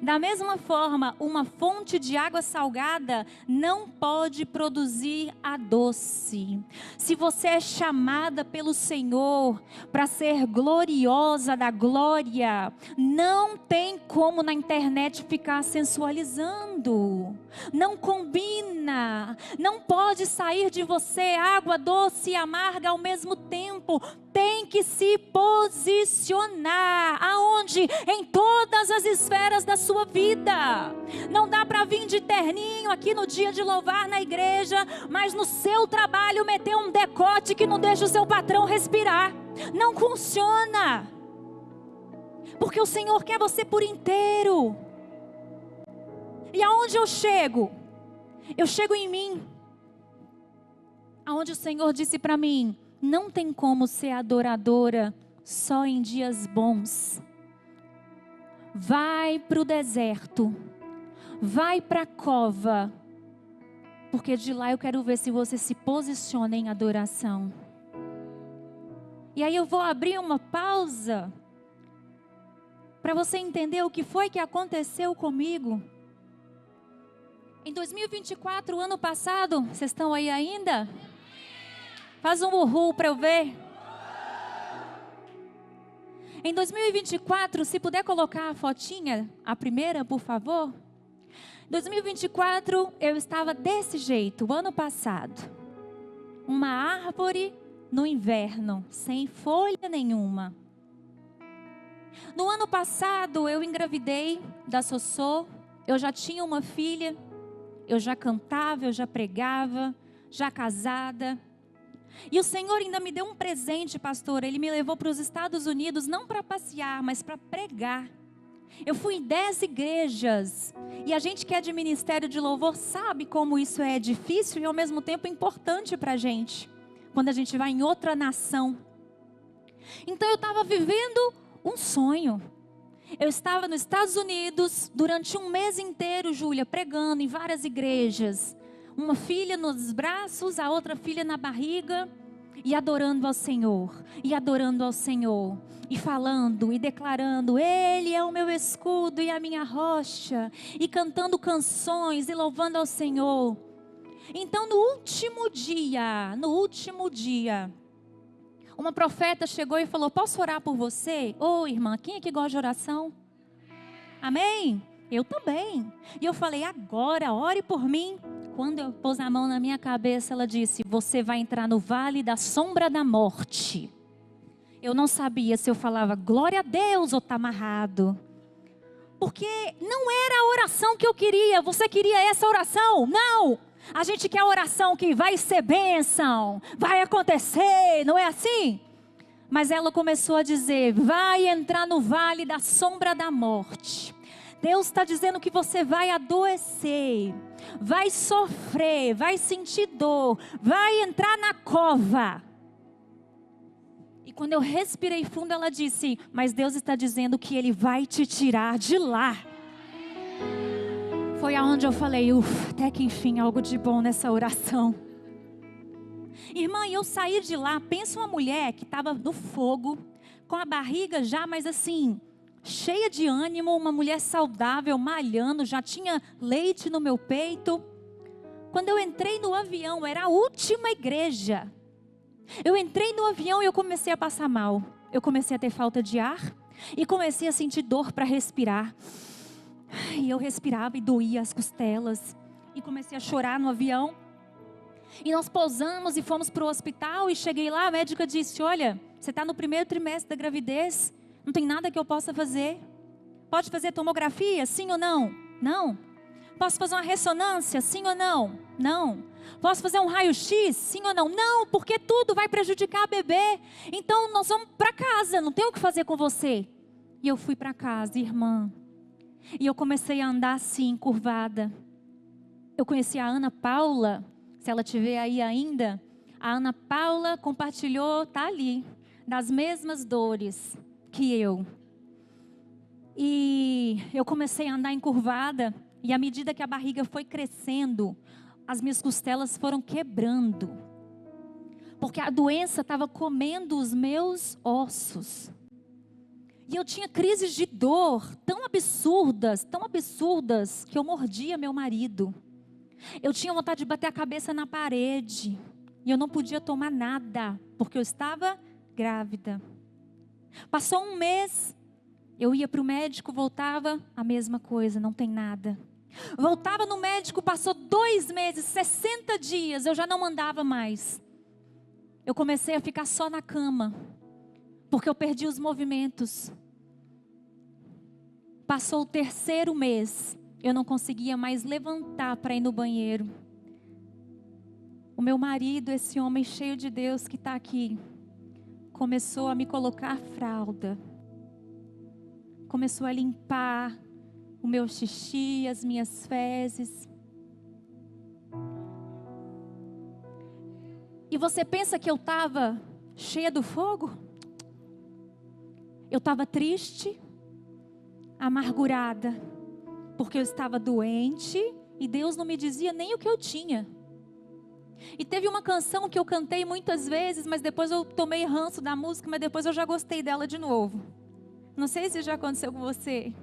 Da mesma forma, uma fonte de água salgada não pode produzir a doce. Se você é chamada pelo Senhor para ser gloriosa da glória, não tem como na internet ficar sensualizando. Não combina. Não pode sair de você água doce e amarga ao mesmo tempo. Tem que se posicionar. Aonde? Em todas as esferas da sua vida. Não dá para vir de terninho aqui no dia de louvar na igreja, mas no seu trabalho meter um decote que não deixa o seu patrão respirar. Não funciona. Porque o Senhor quer você por inteiro. E aonde eu chego? Eu chego em mim. Aonde o Senhor disse para mim, não tem como ser adoradora só em dias bons. Vai para o deserto. Vai para a cova. Porque de lá eu quero ver se você se posiciona em adoração. E aí eu vou abrir uma pausa para você entender o que foi que aconteceu comigo. Em 2024, ano passado, vocês estão aí ainda? Faz um uhul para eu ver. Em 2024, se puder colocar a fotinha, a primeira, por favor. 2024, eu estava desse jeito, o ano passado. Uma árvore no inverno, sem folha nenhuma. No ano passado, eu engravidei da Sossô. Eu já tinha uma filha. Eu já cantava, eu já pregava, já casada. E o Senhor ainda me deu um presente, pastor. Ele me levou para os Estados Unidos, não para passear, mas para pregar. Eu fui em 10 igrejas. E a gente que é de ministério de louvor sabe como isso é difícil e ao mesmo tempo importante para a gente. Quando a gente vai em outra nação. Então eu estava vivendo um sonho. Eu estava nos Estados Unidos durante um mês inteiro, Júlia, pregando em várias igrejas. Uma filha nos braços, a outra filha na barriga. E adorando ao Senhor. E adorando ao Senhor. E falando e declarando, Ele é o meu escudo e a minha rocha. E cantando canções e louvando ao Senhor. Então no último dia, Uma profeta chegou e falou: posso orar por você? Ô irmã, quem é que gosta de oração? Amém? Eu também. E eu falei: agora, ore por mim. Quando eu pus a mão na minha cabeça, ela disse: você vai entrar no vale da sombra da morte. Eu não sabia se eu falava glória a Deus ou está amarrado. Porque não era a oração que eu queria. Você queria essa oração? Não! A gente quer a oração que vai ser bênção, vai acontecer, não é assim? Mas ela começou a dizer: vai entrar no vale da sombra da morte. Deus está dizendo que você vai adoecer, vai sofrer, vai sentir dor, vai entrar na cova. E quando eu respirei fundo, ela disse: mas Deus está dizendo que Ele vai te tirar de lá. Foi aonde eu falei: até que enfim, algo de bom nessa oração. Irmã, eu saí de lá, pensa uma mulher que estava no fogo, com a barriga já, mas assim, cheia de ânimo, uma mulher saudável, malhando, já tinha leite no meu peito. Quando eu entrei no avião, era a última igreja. Eu entrei no avião e eu comecei a passar mal. Eu comecei a ter falta de ar e comecei a sentir dor para respirar. E eu respirava e doía as costelas. E comecei a chorar no avião. E nós pousamos e fomos para o hospital. E cheguei lá, a médica disse: olha, você está no primeiro trimestre da gravidez. Não tem nada que eu possa fazer. Pode fazer tomografia, sim ou não? Não. Posso fazer uma ressonância, sim ou não? Não. Posso fazer um raio-x, sim ou não? Não, porque tudo vai prejudicar a bebê. Então nós vamos para casa, não tem o que fazer com você. E eu fui para casa, irmã. E eu comecei a andar assim, curvada. Eu conheci a Ana Paula, se ela estiver aí ainda. A Ana Paula compartilhou, está ali, das mesmas dores que eu. E eu comecei a andar encurvada. E à medida que a barriga foi crescendo, as minhas costelas foram quebrando. Porque a doença estava comendo os meus ossos. E eu tinha crises de dor tão absurdas, que eu mordia meu marido. Eu tinha vontade de bater a cabeça na parede. E eu não podia tomar nada, porque eu estava grávida. Passou um mês, eu ia para o médico, voltava, a mesma coisa, não tem nada. Voltava no médico, passou 2 meses, 60 dias, eu já não andava mais. Eu comecei a ficar só na cama, porque eu perdi os movimentos. Passou o 3º mês, eu não conseguia mais levantar para ir no banheiro. O meu marido, esse homem cheio de Deus que está aqui, começou a me colocar fralda. Começou a limpar o meu xixi, as minhas fezes. E você pensa que eu estava cheia do fogo? Eu estava triste, amargurada, porque eu estava doente e Deus não me dizia nem o que eu tinha. E teve uma canção que eu cantei muitas vezes, mas depois eu tomei ranço da música, mas depois eu já gostei dela de novo. Não sei se já aconteceu com você.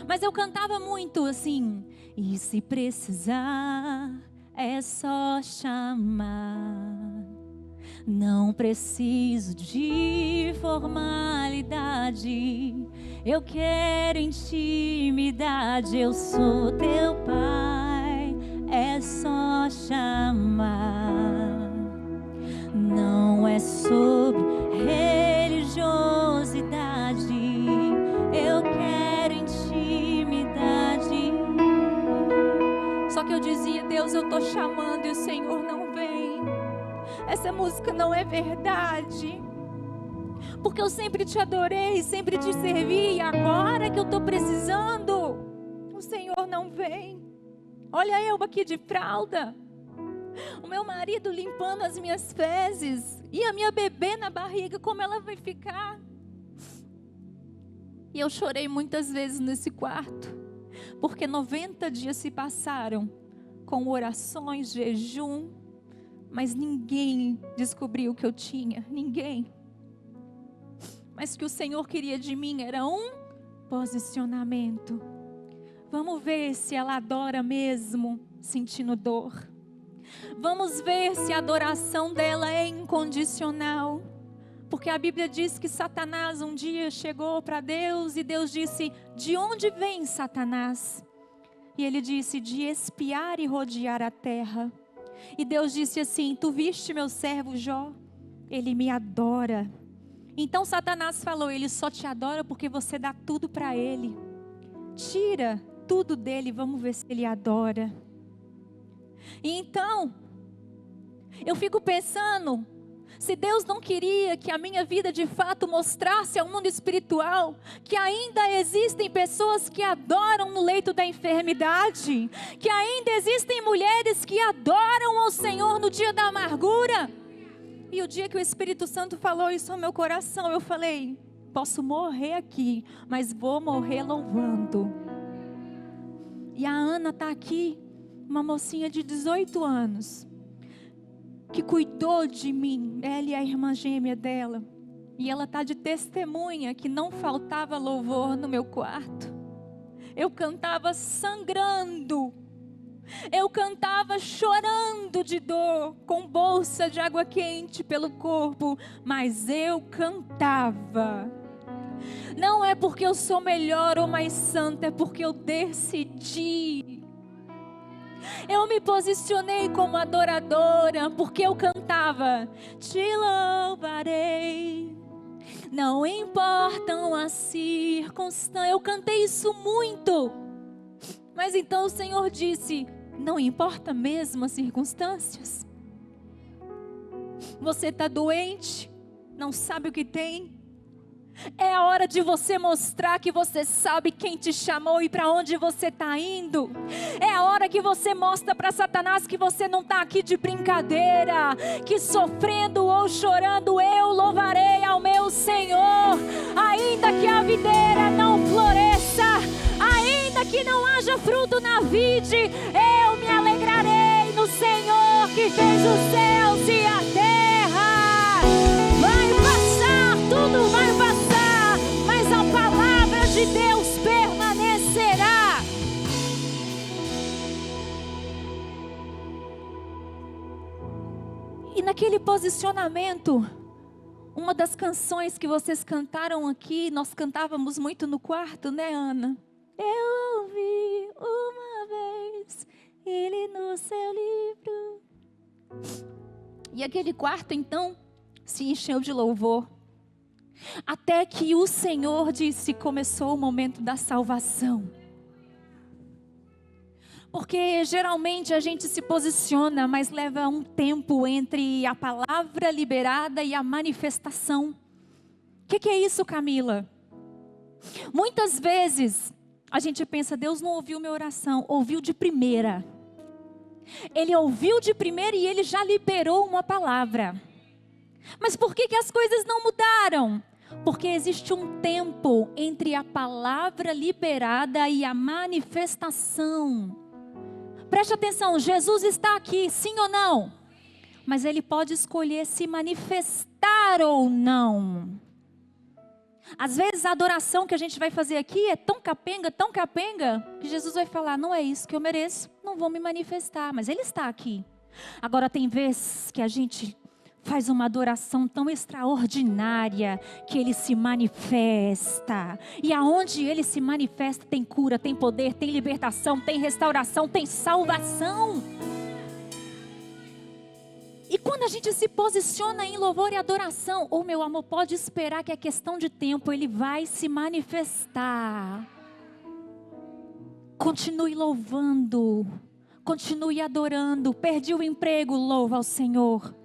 Mas eu cantava muito assim: e se precisar, é só chamar. Não preciso de formalidade. Eu quero intimidade. Eu sou teu pai. É só chamar. Não é sobre religiosidade. Eu quero intimidade. Só que eu dizia: Deus, eu estou chamando e o Senhor não vem. Essa música não é verdade. Porque eu sempre te adorei, sempre te servi. E agora que eu estou precisando, o Senhor não vem. Olha eu aqui de fralda. O meu marido limpando as minhas fezes. E a minha bebê na barriga, como ela vai ficar? E eu chorei muitas vezes nesse quarto. Porque 90 dias se passaram com orações, jejum. Mas ninguém descobriu o que eu tinha. Ninguém. Mas o que o Senhor queria de mim era um posicionamento. Vamos ver se ela adora mesmo sentindo dor. Vamos ver se a adoração dela é incondicional. Porque a Bíblia diz que Satanás um dia chegou para Deus e Deus disse: de onde vem Satanás? E ele disse: de espiar e rodear a terra. E Deus disse assim: tu viste meu servo Jó? Ele me adora. Então Satanás falou: ele só te adora porque você dá tudo para ele. Tira tudo dele, vamos ver se ele adora. E então, eu fico pensando, se Deus não queria que a minha vida de fato mostrasse ao mundo espiritual que ainda existem pessoas que adoram no leito da enfermidade, que ainda existem mulheres que adoram ao Senhor no dia da amargura. E o dia que o Espírito Santo falou isso ao meu coração, eu falei: posso morrer aqui, mas vou morrer louvando. E a Ana está aqui, uma mocinha de 18 anos, que cuidou de mim, ela e a irmã gêmea dela. E ela está de testemunha que não faltava louvor no meu quarto. Eu cantava sangrando. Eu cantava chorando de dor, com bolsa de água quente pelo corpo, mas eu cantava. Não é porque eu sou melhor ou mais santa, é porque eu decidi. Eu me posicionei como adoradora, porque eu cantava: te louvarei, não importam as circunstâncias. Eu cantei isso muito. Mas então o Senhor disse: não importa mesmo as circunstâncias? Você está doente, não sabe o que tem? É a hora de você mostrar que você sabe quem te chamou e para onde você está indo. É a hora que você mostra para Satanás que você não está aqui de brincadeira, que sofrendo ou chorando eu louvarei ao meu Senhor. Ainda que a videira não floresça, ainda que não haja fruto na vide, eu me alegrarei no Senhor que fez os céus e a terra. Vai passar, tudo vai passar, mas a palavra de Deus permanecerá. E naquele posicionamento, uma das canções que vocês cantaram aqui, nós cantávamos muito no quarto, né, Ana? Eu ouvi uma vez ele no seu livro. E aquele quarto então se encheu de louvor. Até que o Senhor disse: começou o momento da salvação. Porque geralmente a gente se posiciona, mas leva um tempo entre a palavra liberada e a manifestação. O que é isso, Camila? Muitas vezes a gente pensa: Deus não ouviu minha oração. Ouviu de primeira. Ele ouviu de primeira e Ele já liberou uma palavra. Mas por que as coisas não mudaram? Porque existe um tempo entre a palavra liberada e a manifestação. Preste atenção, Jesus está aqui, sim ou não? Mas Ele pode escolher se manifestar ou não. Às vezes a adoração que a gente vai fazer aqui é tão capenga, que Jesus vai falar: não é isso que eu mereço, não vou me manifestar, mas Ele está aqui. Agora tem vezes que a gente faz uma adoração tão extraordinária que Ele se manifesta. E aonde Ele se manifesta tem cura, tem poder, tem libertação, tem restauração, tem salvação. E quando a gente se posiciona em louvor e adoração, meu amor, pode esperar que é questão de tempo, Ele vai se manifestar. Continue louvando, continue adorando. Perdi o emprego, louva ao Senhor.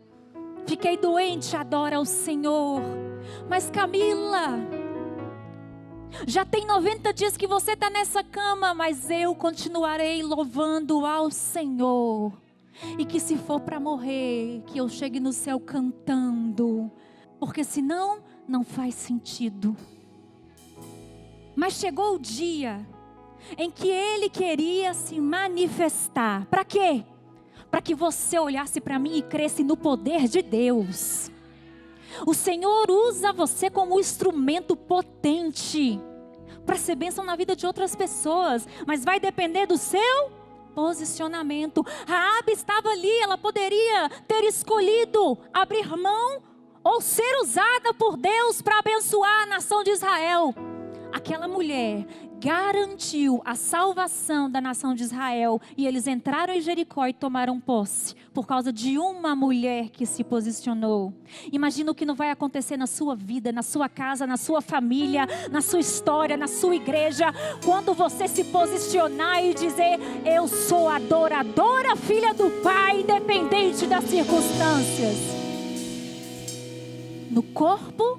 Fiquei doente, adora ao Senhor. Mas Camila, já tem 90 dias que você está nessa cama, mas eu continuarei louvando ao Senhor. E que se for para morrer, que eu chegue no céu cantando, porque senão não faz sentido. Mas chegou o dia em que Ele queria se manifestar. Para quê? Para que você olhasse para mim e cresce no poder de Deus. O Senhor usa você como instrumento potente para ser bênção na vida de outras pessoas, mas vai depender do seu posicionamento. Raabe estava ali, ela poderia ter escolhido abrir mão ou ser usada por Deus para abençoar a nação de Israel. Aquela mulher garantiu a salvação da nação de Israel. E eles entraram em Jericó e tomaram posse por causa de uma mulher que se posicionou. Imagina o que não vai acontecer na sua vida, na sua casa, na sua família, na sua história, na sua igreja, quando você se posicionar e dizer: eu sou adoradora, filha do Pai, independente das circunstâncias. No corpo,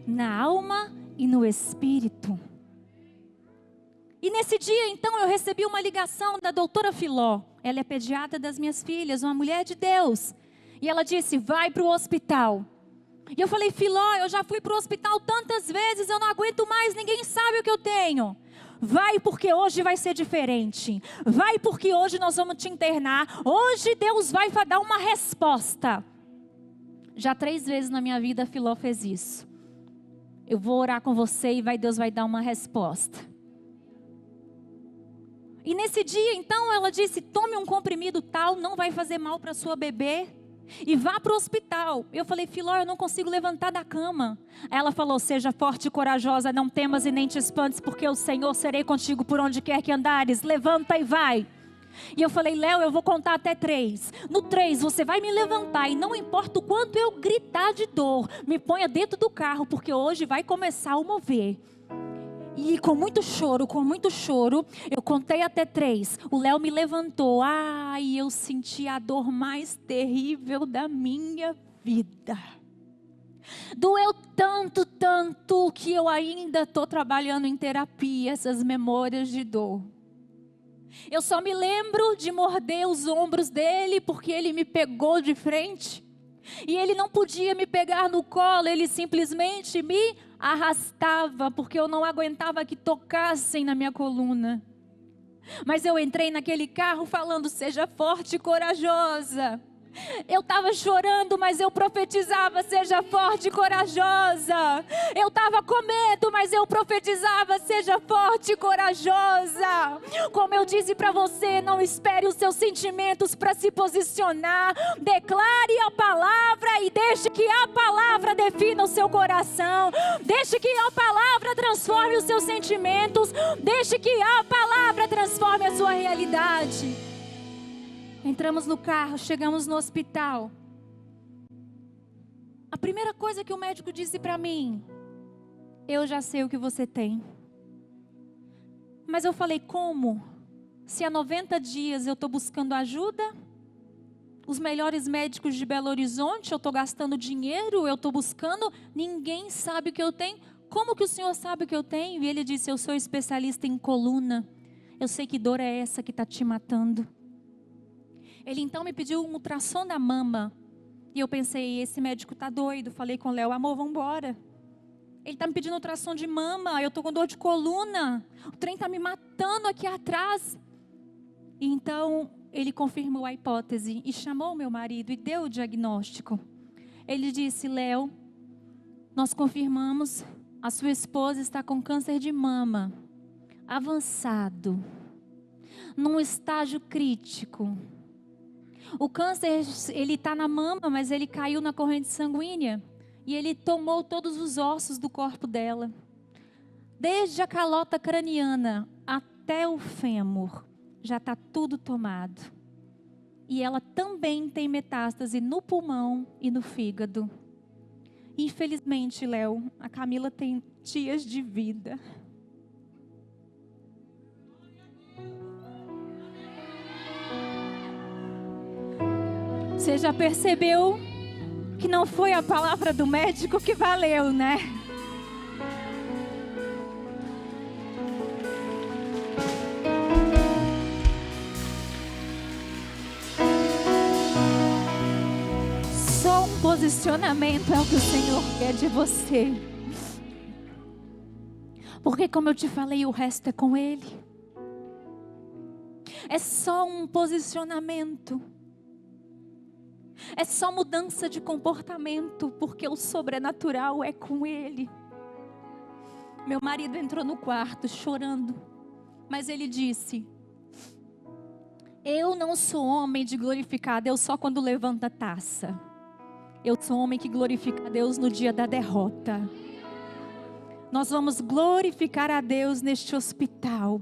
na alma e no espírito. E nesse dia, então, eu recebi uma ligação da doutora Filó. Ela é pediatra das minhas filhas, uma mulher de Deus. E ela disse: vai para o hospital. E eu falei: Filó, eu já fui para o hospital tantas vezes, eu não aguento mais, ninguém sabe o que eu tenho. Vai, porque hoje vai ser diferente. Vai, porque hoje nós vamos te internar. Hoje Deus vai dar uma resposta. Já 3 vezes na minha vida a Filó fez isso. Eu vou orar com você e Deus vai dar uma resposta. E nesse dia, então, ela disse: tome um comprimido tal, não vai fazer mal para sua bebê. E vá para o hospital. Eu falei: Filó, eu não consigo levantar da cama. Ela falou: seja forte e corajosa, não temas e nem te espantes, porque o Senhor serei contigo por onde quer que andares. Levanta e vai. E eu falei: Léo, eu vou contar até 3. No 3 você vai me levantar e não importa o quanto eu gritar de dor, me ponha dentro do carro, porque hoje vai começar o mover. E com muito choro, eu contei até 3. O Léo me levantou. E eu senti a dor mais terrível da minha vida. Doeu tanto que eu ainda estou trabalhando em terapia essas memórias de dor. Eu só me lembro de morder os ombros dele porque ele me pegou de frente. E ele não podia me pegar no colo, ele simplesmente me arrastava, porque eu não aguentava que tocassem na minha coluna. Mas eu entrei naquele carro falando: seja forte e corajosa. Eu estava chorando, mas eu profetizava: seja forte e corajosa. Eu estava com medo, mas eu profetizava: seja forte e corajosa. Como eu disse para você, não espere os seus sentimentos para se posicionar. Declare a palavra e deixe que a palavra defina o seu coração. Deixe que a palavra transforme os seus sentimentos. Deixe que a palavra transforme a sua realidade. Entramos no carro, chegamos no hospital. A primeira coisa que o médico disse para mim: eu já sei o que você tem. Mas eu falei: como? Se há 90 dias eu estou buscando ajuda, os melhores médicos de Belo Horizonte, eu estou gastando dinheiro, eu estou buscando, ninguém sabe o que eu tenho. Como que o senhor sabe o que eu tenho? E ele disse: eu sou especialista em coluna. Eu sei que dor é essa que está te matando. Ele então me pediu um ultrassom da mama. E eu pensei: esse médico está doido. Falei com o Léo: amor, vamos embora. Ele está me pedindo ultrassom de mama. Eu estou com dor de coluna. O trem está me matando aqui atrás. E então ele confirmou a hipótese e chamou o meu marido e deu o diagnóstico. Ele disse: Léo, nós confirmamos, a sua esposa está com câncer de mama avançado, num estágio crítico. O câncer, ele está na mama, mas ele caiu na corrente sanguínea. E ele tomou todos os ossos do corpo dela. Desde a calota craniana até o fêmur. Já está tudo tomado. E ela também tem metástase no pulmão e no fígado. Infelizmente, Léo, a Camila tem dias de vida. Você já percebeu que não foi a palavra do médico que valeu, né? Só um posicionamento é o que o Senhor quer de você. Porque, como eu te falei, o resto é com Ele. É só um posicionamento. É só mudança de comportamento, porque o sobrenatural é com Ele. Meu marido entrou no quarto chorando, mas ele disse: eu não sou homem de glorificar Deus só quando levanta a taça. Eu sou um homem que glorifica a Deus no dia da derrota. Nós vamos glorificar a Deus neste hospital.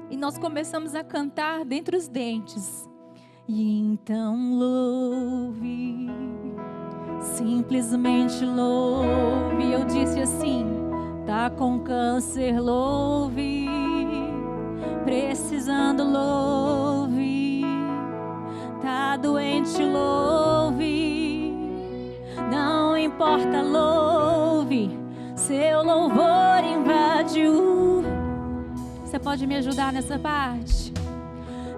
E nós começamos a cantar dentre os dentes. E então louve, simplesmente louve. Eu disse assim: tá com câncer, louve. Precisando, louve. Tá doente, louve. Não importa, louve. Seu louvor invadiu. Você pode me ajudar nessa parte?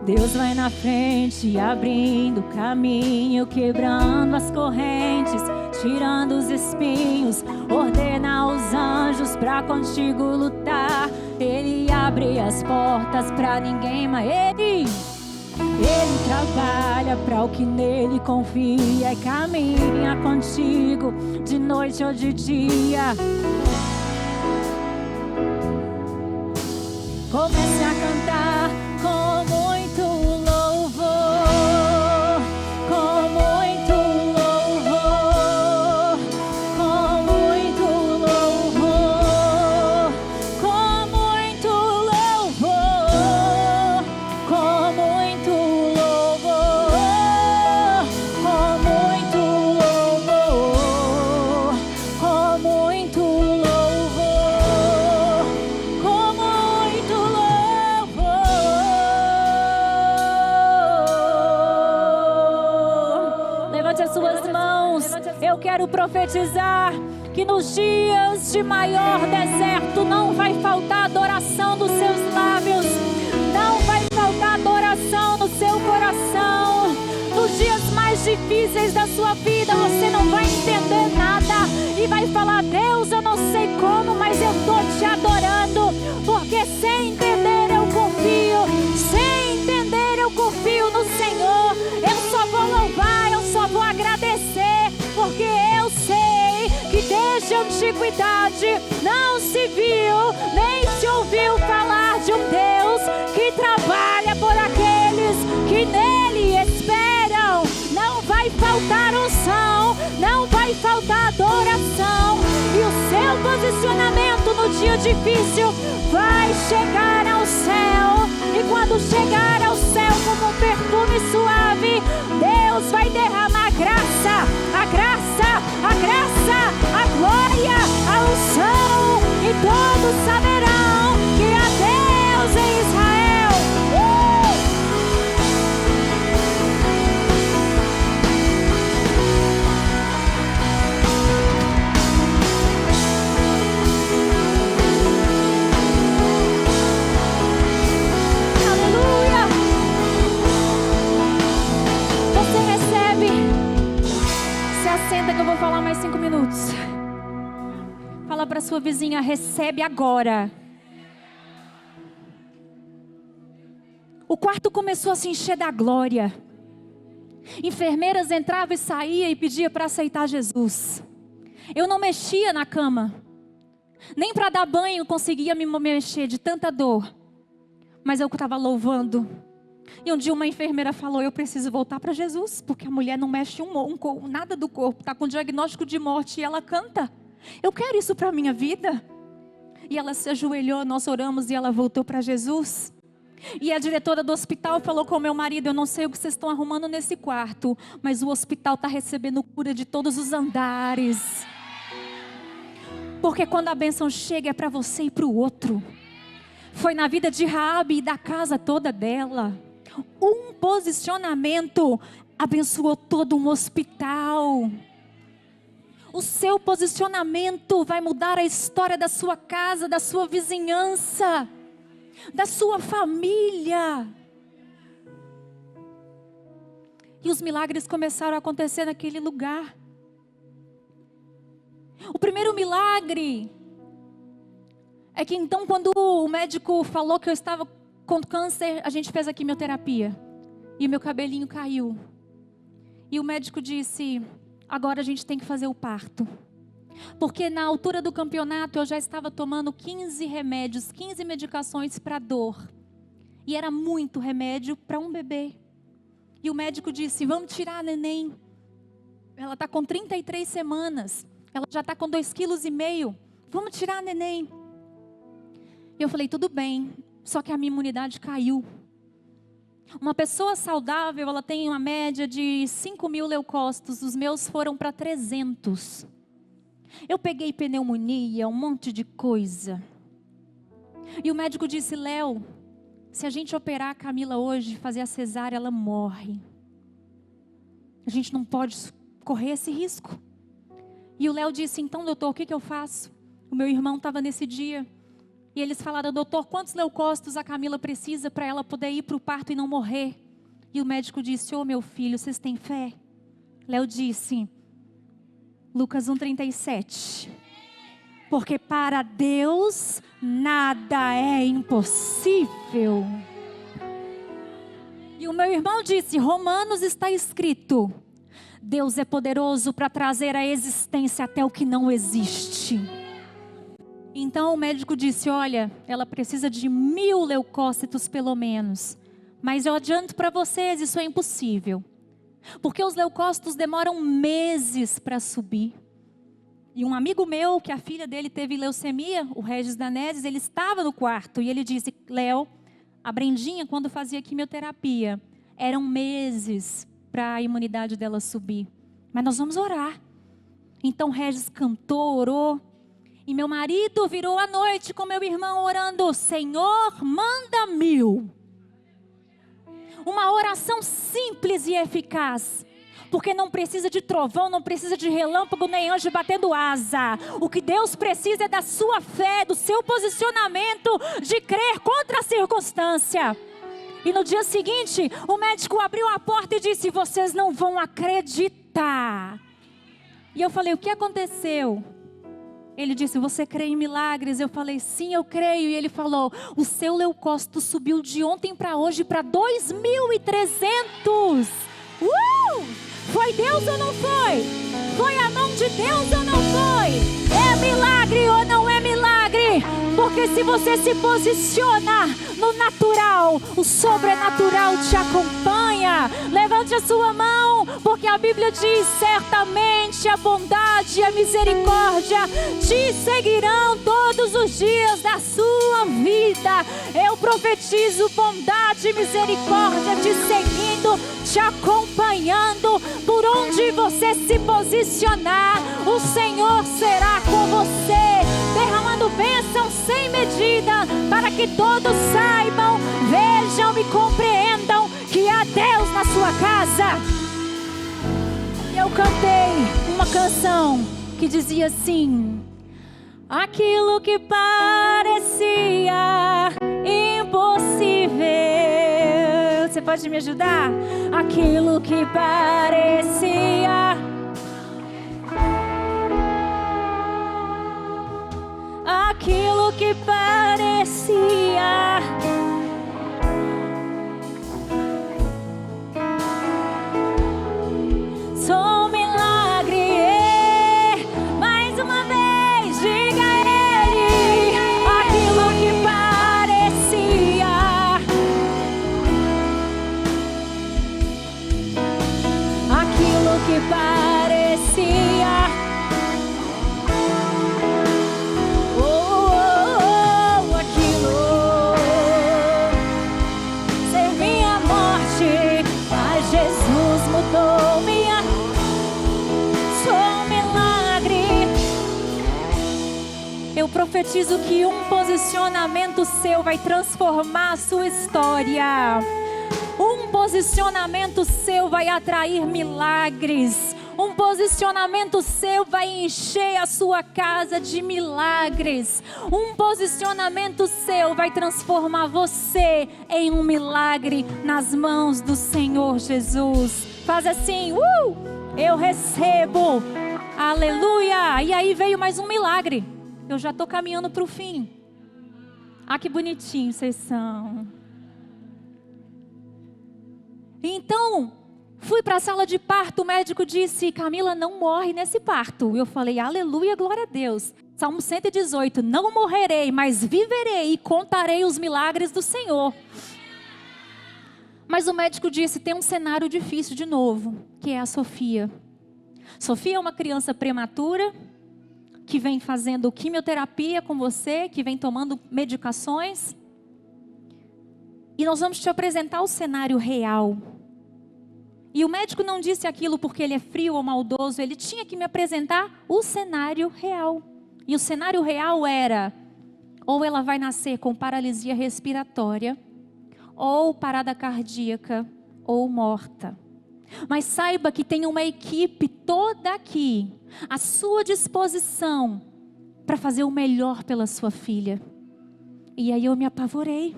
Deus vai na frente, abrindo caminho, quebrando as correntes, tirando os espinhos, ordena aos anjos pra contigo lutar. Ele abre as portas pra ninguém mais. Ele trabalha pra o que nele confia e caminha contigo de noite ou de dia. Comece a cantar com muito louvor, com muito louvor, com muito louvor, com muito louvor, com muito louvor, com muito louvor, com muito louvor, com muito louvor. Levante as suas mãos. Eu quero profetizar que nos dias de maior deserto não vai faltar adoração dos seus lábios, não vai faltar adoração no seu coração. Nos dias mais difíceis da sua vida, você não vai entender nada e vai falar: Deus, eu não sei como, mas eu estou te adorando, porque sem entender eu confio, sem entender eu confio no Senhor. Eu só vou louvar, eu só vou agradecer, porque eu sei que desde a antiguidade não se viu, nem se ouviu falar de um Deus que trabalha por aqueles que nele esperam. Não vai faltar unção, não vai faltar adoração, e o seu posicionamento no dia difícil vai chegar ao céu. E quando chegar ao céu como um perfume suave, Deus vai derramar graça, a graça, a graça, a glória, a unção, e todos saberão que há Deus em Israel. Aleluia! Você recebe. Se assenta que eu vou falar mais 5 minutos. Fala para sua vizinha: recebe agora. O quarto começou a se encher da glória. Enfermeiras entravam e saíam e pediam para aceitar Jesus. Eu não mexia na cama, nem para dar banho conseguia me mexer de tanta dor, mas eu estava louvando. E um dia uma enfermeira falou: eu preciso voltar para Jesus, porque a mulher não mexe nada do corpo, está com diagnóstico de morte e ela canta. Eu quero isso para a minha vida. E ela se ajoelhou, nós oramos e ela voltou para Jesus. E a diretora do hospital falou com o meu marido: eu não sei o que vocês estão arrumando nesse quarto, mas o hospital está recebendo cura de todos os andares. Porque quando a bênção chega é para você e para o outro. Foi na vida de Raabe e da casa toda dela. Um posicionamento abençoou todo um hospital. O seu posicionamento vai mudar a história da sua casa, da sua vizinhança, da sua família. E os milagres começaram a acontecer naquele lugar. O primeiro milagre é que então, quando o médico falou que eu estava com câncer, a gente fez a quimioterapia e o meu cabelinho caiu. E o médico disse: agora a gente tem que fazer o parto. Porque na altura do campeonato eu já estava tomando 15 remédios, 15 medicações para dor. E era muito remédio para um bebê. E o médico disse: vamos tirar a neném Ela está com 33 semanas. Ela já está com 2,5 kg. Vamos tirar a neném. E eu falei, tudo bem. Só que a minha imunidade caiu. Uma pessoa saudável, ela tem uma média de 5.000 leucócitos. Os meus foram para 300. Eu peguei pneumonia, um monte de coisa. E o médico disse, Léo, se a gente operar a Camila hoje, fazer a cesárea, ela morre. A gente não pode correr esse risco. E o Léo disse, então doutor, o que eu faço? O meu irmão estava nesse dia. E eles falaram, doutor, quantos leucócitos a Camila precisa para ela poder ir para o parto e não morrer? E o médico disse, meu filho, vocês têm fé? Léo disse, Lucas 1,37. Porque para Deus nada é impossível. E o meu irmão disse, Romanos está escrito, Deus é poderoso para trazer à existência até o que não existe. Então o médico disse, olha, ela precisa de 1.000 leucócitos pelo menos. Mas eu adianto para vocês, isso é impossível. Porque os leucócitos demoram meses para subir. E um amigo meu, que a filha dele teve leucemia, o Regis Danese, ele estava no quarto. E ele disse, Léo, a Brendinha quando fazia quimioterapia, eram meses para a imunidade dela subir. Mas nós vamos orar. Então o Regis cantou, orou. E meu marido virou à noite com meu irmão orando, Senhor, manda 1.000. Uma oração simples e eficaz. Porque não precisa de trovão, não precisa de relâmpago, nem anjo batendo asa. O que Deus precisa é da sua fé, do seu posicionamento, de crer contra a circunstância. E no dia seguinte, o médico abriu a porta e disse, vocês não vão acreditar. E eu falei, o que aconteceu? Ele disse, você crê em milagres? Eu falei, sim, eu creio. E ele falou, o seu leucócito subiu de ontem para hoje para 2.300. Foi Deus ou não foi? Foi a mão de Deus ou não foi? É milagre ou não é milagre? Porque se você se posiciona no natural, o sobrenatural te acompanha. Levante a sua mão, porque a Bíblia diz, certamente a bondade e a misericórdia te seguirão todos os dias da sua vida. Eu profetizo bondade e misericórdia te seguindo, te acompanhando. Por onde você se posicionar, o Senhor será com você, derramando bênção sem medida, para que todos saibam, vejam e compreendam que há Deus na sua casa. E eu cantei uma canção que dizia assim, aquilo que parecia impossível. Você pode me ajudar? Aquilo que parecia, aquilo que parecia, sou um milagre. Mais uma vez, diga a Ele, aquilo que parecia, aquilo que parecia, aquilo ser minha morte, mas Jesus mudou minha, sou um milagre. Eu profetizo que um posicionamento seu vai transformar a sua história. Um posicionamento seu vai atrair milagres. Um posicionamento seu vai encher a sua casa de milagres. Um posicionamento seu vai transformar você em um milagre nas mãos do Senhor Jesus. Faz assim, eu recebo. Aleluia. E aí veio mais um milagre. Eu já estou caminhando para o fim. Ah, que bonitinho vocês são. Então, fui para a sala de parto, o médico disse, Camila não morre nesse parto. Eu falei, aleluia, glória a Deus. Salmo 118, não morrerei, mas viverei e contarei os milagres do Senhor. Mas o médico disse, tem um cenário difícil de novo, que é a Sofia. Sofia é uma criança prematura, que vem fazendo quimioterapia com você, que vem tomando medicações. E nós vamos te apresentar o cenário real. E o médico não disse aquilo porque ele é frio ou maldoso, ele tinha que me apresentar o cenário real. E o cenário real era, ou ela vai nascer com paralisia respiratória, ou parada cardíaca, ou morta. Mas saiba que tem uma equipe toda aqui, à sua disposição, para fazer o melhor pela sua filha. E aí eu me apavorei.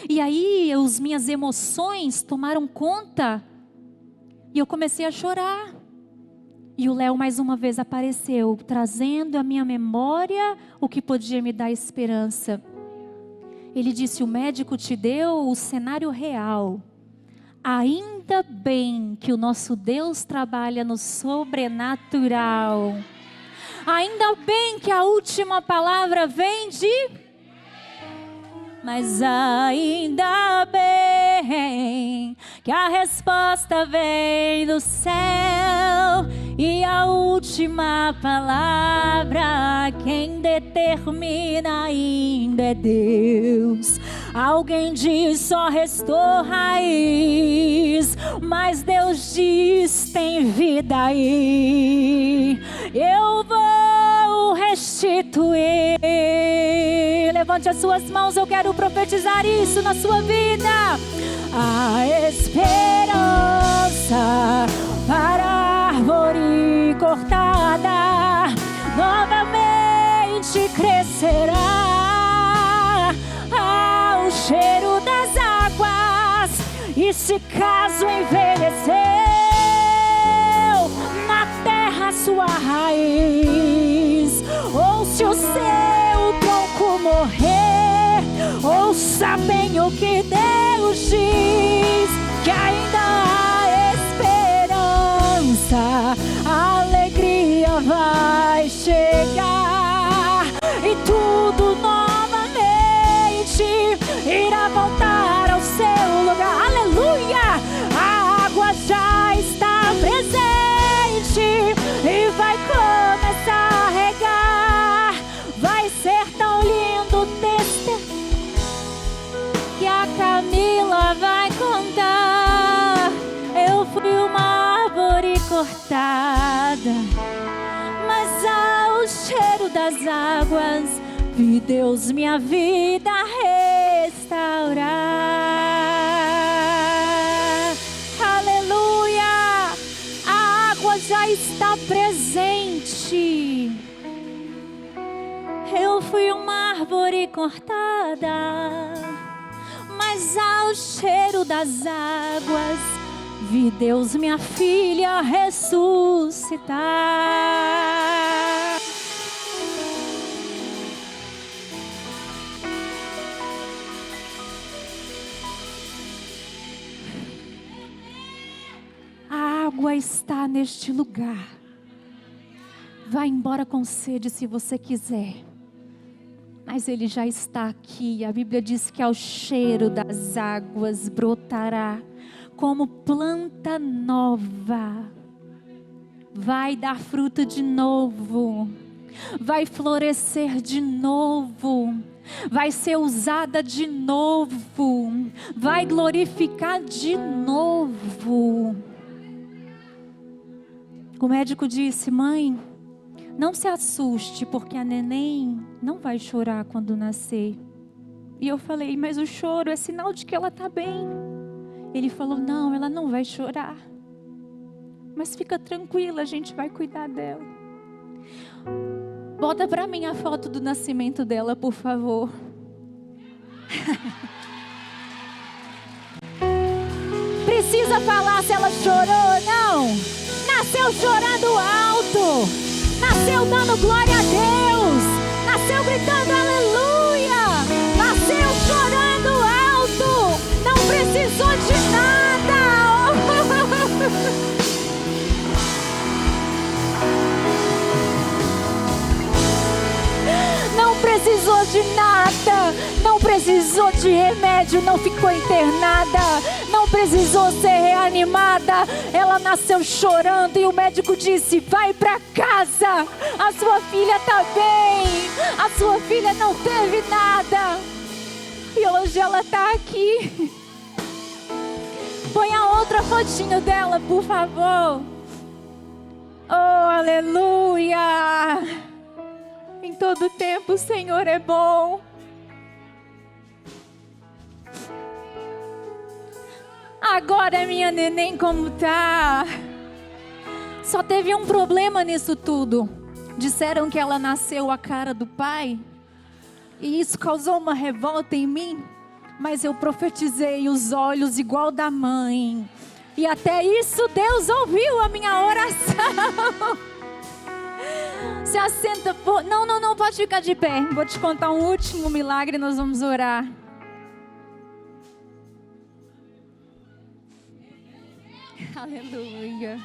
E aí as minhas emoções tomaram conta, e eu comecei a chorar. E o Léo mais uma vez apareceu, trazendo à minha memória o que podia me dar esperança. Ele disse: o médico te deu o cenário real. Ainda bem que o nosso Deus trabalha no sobrenatural. Ainda bem que a última palavra vem de... Mas ainda bem que a resposta vem do céu. E a última palavra quem determina ainda é Deus. Alguém diz só restou raiz, mas Deus diz tem vida aí. Eu vou restituir. Levante as suas mãos, eu quero profetizar isso na sua vida. A esperança para a árvore cortada novamente crescerá ao cheiro das águas. E se caso envelheceu na terra sua raiz, ou se o seu tronco morrer, ouça bem o que Deus diz, que ainda há esperança, a alegria vai chegar e tudo novamente irá voltar ao seu lugar. Aleluia! A água já está presente e vai começar a regar. Vai ser tão lindo o testemunho que a Camila vai contar. Eu fui uma árvore cortada, mas ao cheiro das águas vi Deus minha vida restaurar. Aleluia! A água já está presente. Eu fui uma árvore cortada, mas ao cheiro das águas vi Deus minha filha ressuscitar. A água está neste lugar. Vá embora com sede se você quiser, mas Ele já está aqui. A Bíblia diz que ao cheiro das águas brotará como planta nova. Vai dar fruto de novo, vai florescer de novo, vai ser usada de novo, vai glorificar de novo. O médico disse: mãe, não se assuste, porque a neném não vai chorar quando nascer. E eu falei: mas o choro é sinal de que ela está bem. Ele falou: não, ela não vai chorar, mas fica tranquila, a gente vai cuidar dela. Bota para mim a foto do nascimento dela, por favor. Precisa falar se ela chorou ou não. Nasceu chorando alto, nasceu dando glória a Deus, nasceu gritando aleluia, nasceu chorando alto, não precisou de nada. Não precisou precisou de nada, não precisou de remédio, não ficou internada, não precisou ser reanimada. Ela nasceu chorando e o médico disse: vai para casa, a sua filha está bem, a sua filha não teve nada. E hoje ela está aqui. Põe a outra fotinho dela, por favor. Oh, aleluia! Em todo tempo o Senhor é bom. Agora minha neném como tá? Só teve um problema nisso tudo. Disseram que ela nasceu a cara do pai. E isso causou uma revolta em mim. Mas eu profetizei os olhos igual da mãe. E até isso Deus ouviu a minha oração. Se assenta. Não, pode ficar de pé. Vou te contar um último milagre e nós vamos orar. Aleluia.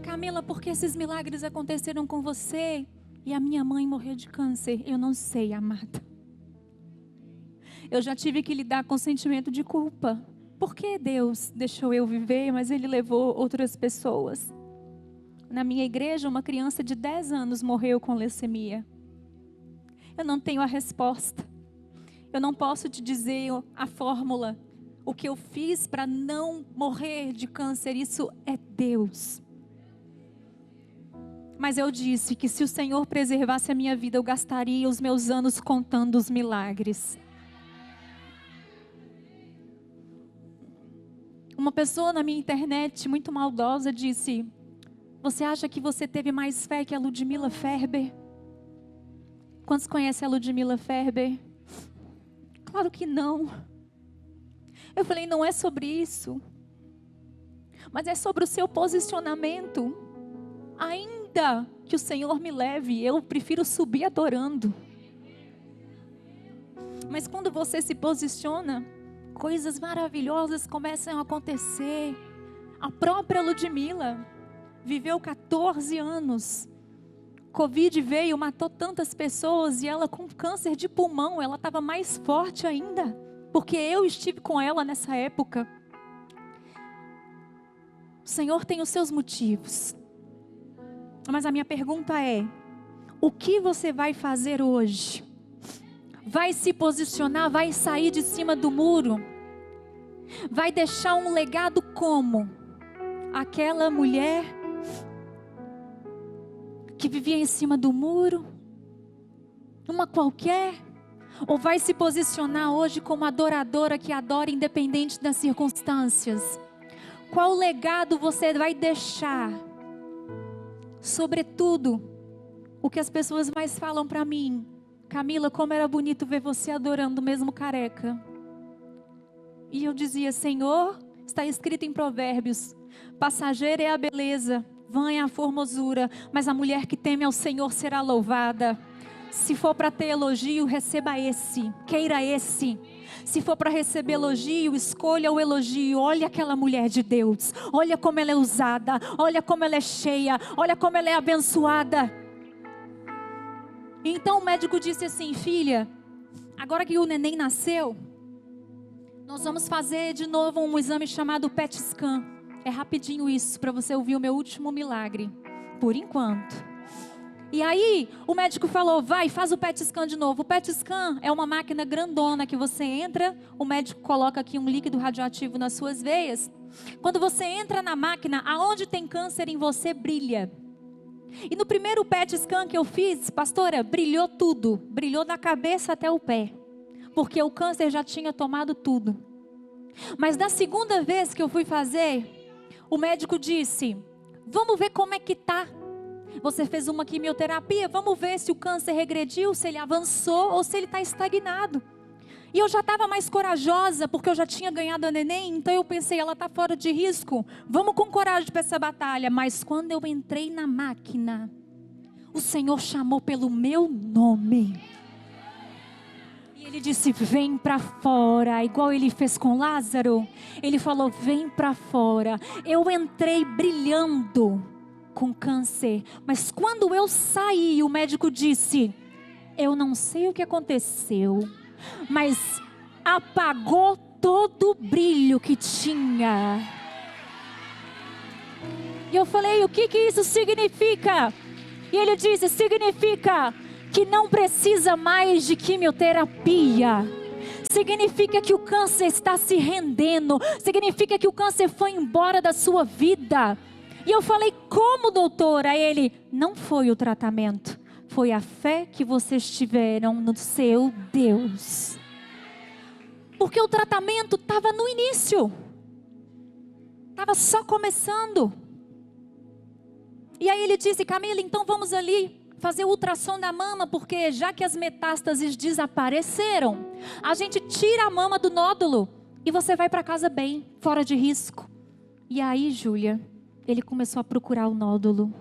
Camila, por que esses milagres aconteceram com você e a minha mãe morreu de câncer? Eu não sei, amada. Eu já tive que lidar com o sentimento de culpa. Por que Deus deixou eu viver, mas Ele levou outras pessoas? Na minha igreja, uma criança de 10 anos morreu com leucemia. Eu não tenho a resposta. Eu não posso te dizer a fórmula. O que eu fiz para não morrer de câncer, isso é Deus. Mas eu disse que se o Senhor preservasse a minha vida, eu gastaria os meus anos contando os milagres. Uma pessoa na minha internet, muito maldosa, disse: você acha que você teve mais fé que a Ludmila Ferber? Quantos conhecem a Ludmila Ferber? Claro que não. Eu falei: não é sobre isso. Mas é sobre o seu posicionamento. Ainda que o Senhor me leve, eu prefiro subir adorando. Mas quando você se posiciona, coisas maravilhosas começam a acontecer. A própria Ludmila viveu 14 anos. Covid veio, matou tantas pessoas e ela com câncer de pulmão, ela estava mais forte ainda, porque eu estive com ela nessa época. O Senhor tem os seus motivos. Mas a minha pergunta é: o que você vai fazer hoje? Vai se posicionar, vai sair de cima do muro? Vai deixar um legado como aquela mulher que vivia em cima do muro? Uma qualquer? Ou vai se posicionar hoje como adoradora que adora independente das circunstâncias? Qual legado você vai deixar? Sobretudo, o que as pessoas mais falam para mim: Camila, como era bonito ver você adorando mesmo careca. E eu dizia: Senhor, está escrito em Provérbios: passageira é a beleza, vã é a formosura, mas a mulher que teme ao Senhor será louvada. Se for para ter elogio, receba esse, queira esse. Se for para receber elogio, escolha o elogio. Olha aquela mulher de Deus, olha como ela é usada, olha como ela é cheia, olha como ela é abençoada. Então o médico disse assim: filha, agora que o neném nasceu, nós vamos fazer de novo um exame chamado PET scan. É rapidinho isso, para você ouvir o meu último milagre, por enquanto. E aí o médico falou: vai, faz o PET scan de novo. O PET scan é uma máquina grandona que você entra, o médico coloca aqui um líquido radioativo nas suas veias. Quando você entra na máquina, aonde tem câncer em você brilha. E no primeiro PET scan que eu fiz, pastora, brilhou tudo, brilhou da cabeça até o pé, porque o câncer já tinha tomado tudo. Mas na segunda vez que eu fui fazer, o médico disse: vamos ver como é que tá. Você fez uma quimioterapia, vamos ver se o câncer regrediu, se ele avançou ou se ele está estagnado. E eu já estava mais corajosa, porque eu já tinha ganhado a neném, então eu pensei, ela está fora de risco, vamos com coragem para essa batalha. Mas quando eu entrei na máquina, o Senhor chamou pelo meu nome. E Ele disse, vem para fora, igual Ele fez com Lázaro. Ele falou, vem para fora. Eu entrei brilhando com câncer, mas quando eu saí, o médico disse, eu não sei o que aconteceu, mas apagou todo o brilho que tinha. E eu falei, o que isso significa? E ele disse, significa que não precisa mais de quimioterapia. Significa que o câncer está se rendendo. Significa que o câncer foi embora da sua vida. E eu falei, como, doutora? Ele, não foi o tratamento, foi a fé que vocês tiveram no seu Deus. Porque o tratamento estava no início, estava só começando. E aí ele disse, Camila, então vamos ali fazer o ultrassom da mama, porque já que as metástases desapareceram, a gente tira a mama do nódulo e você vai para casa bem, fora de risco. E aí, Júlia, ele começou a procurar o nódulo.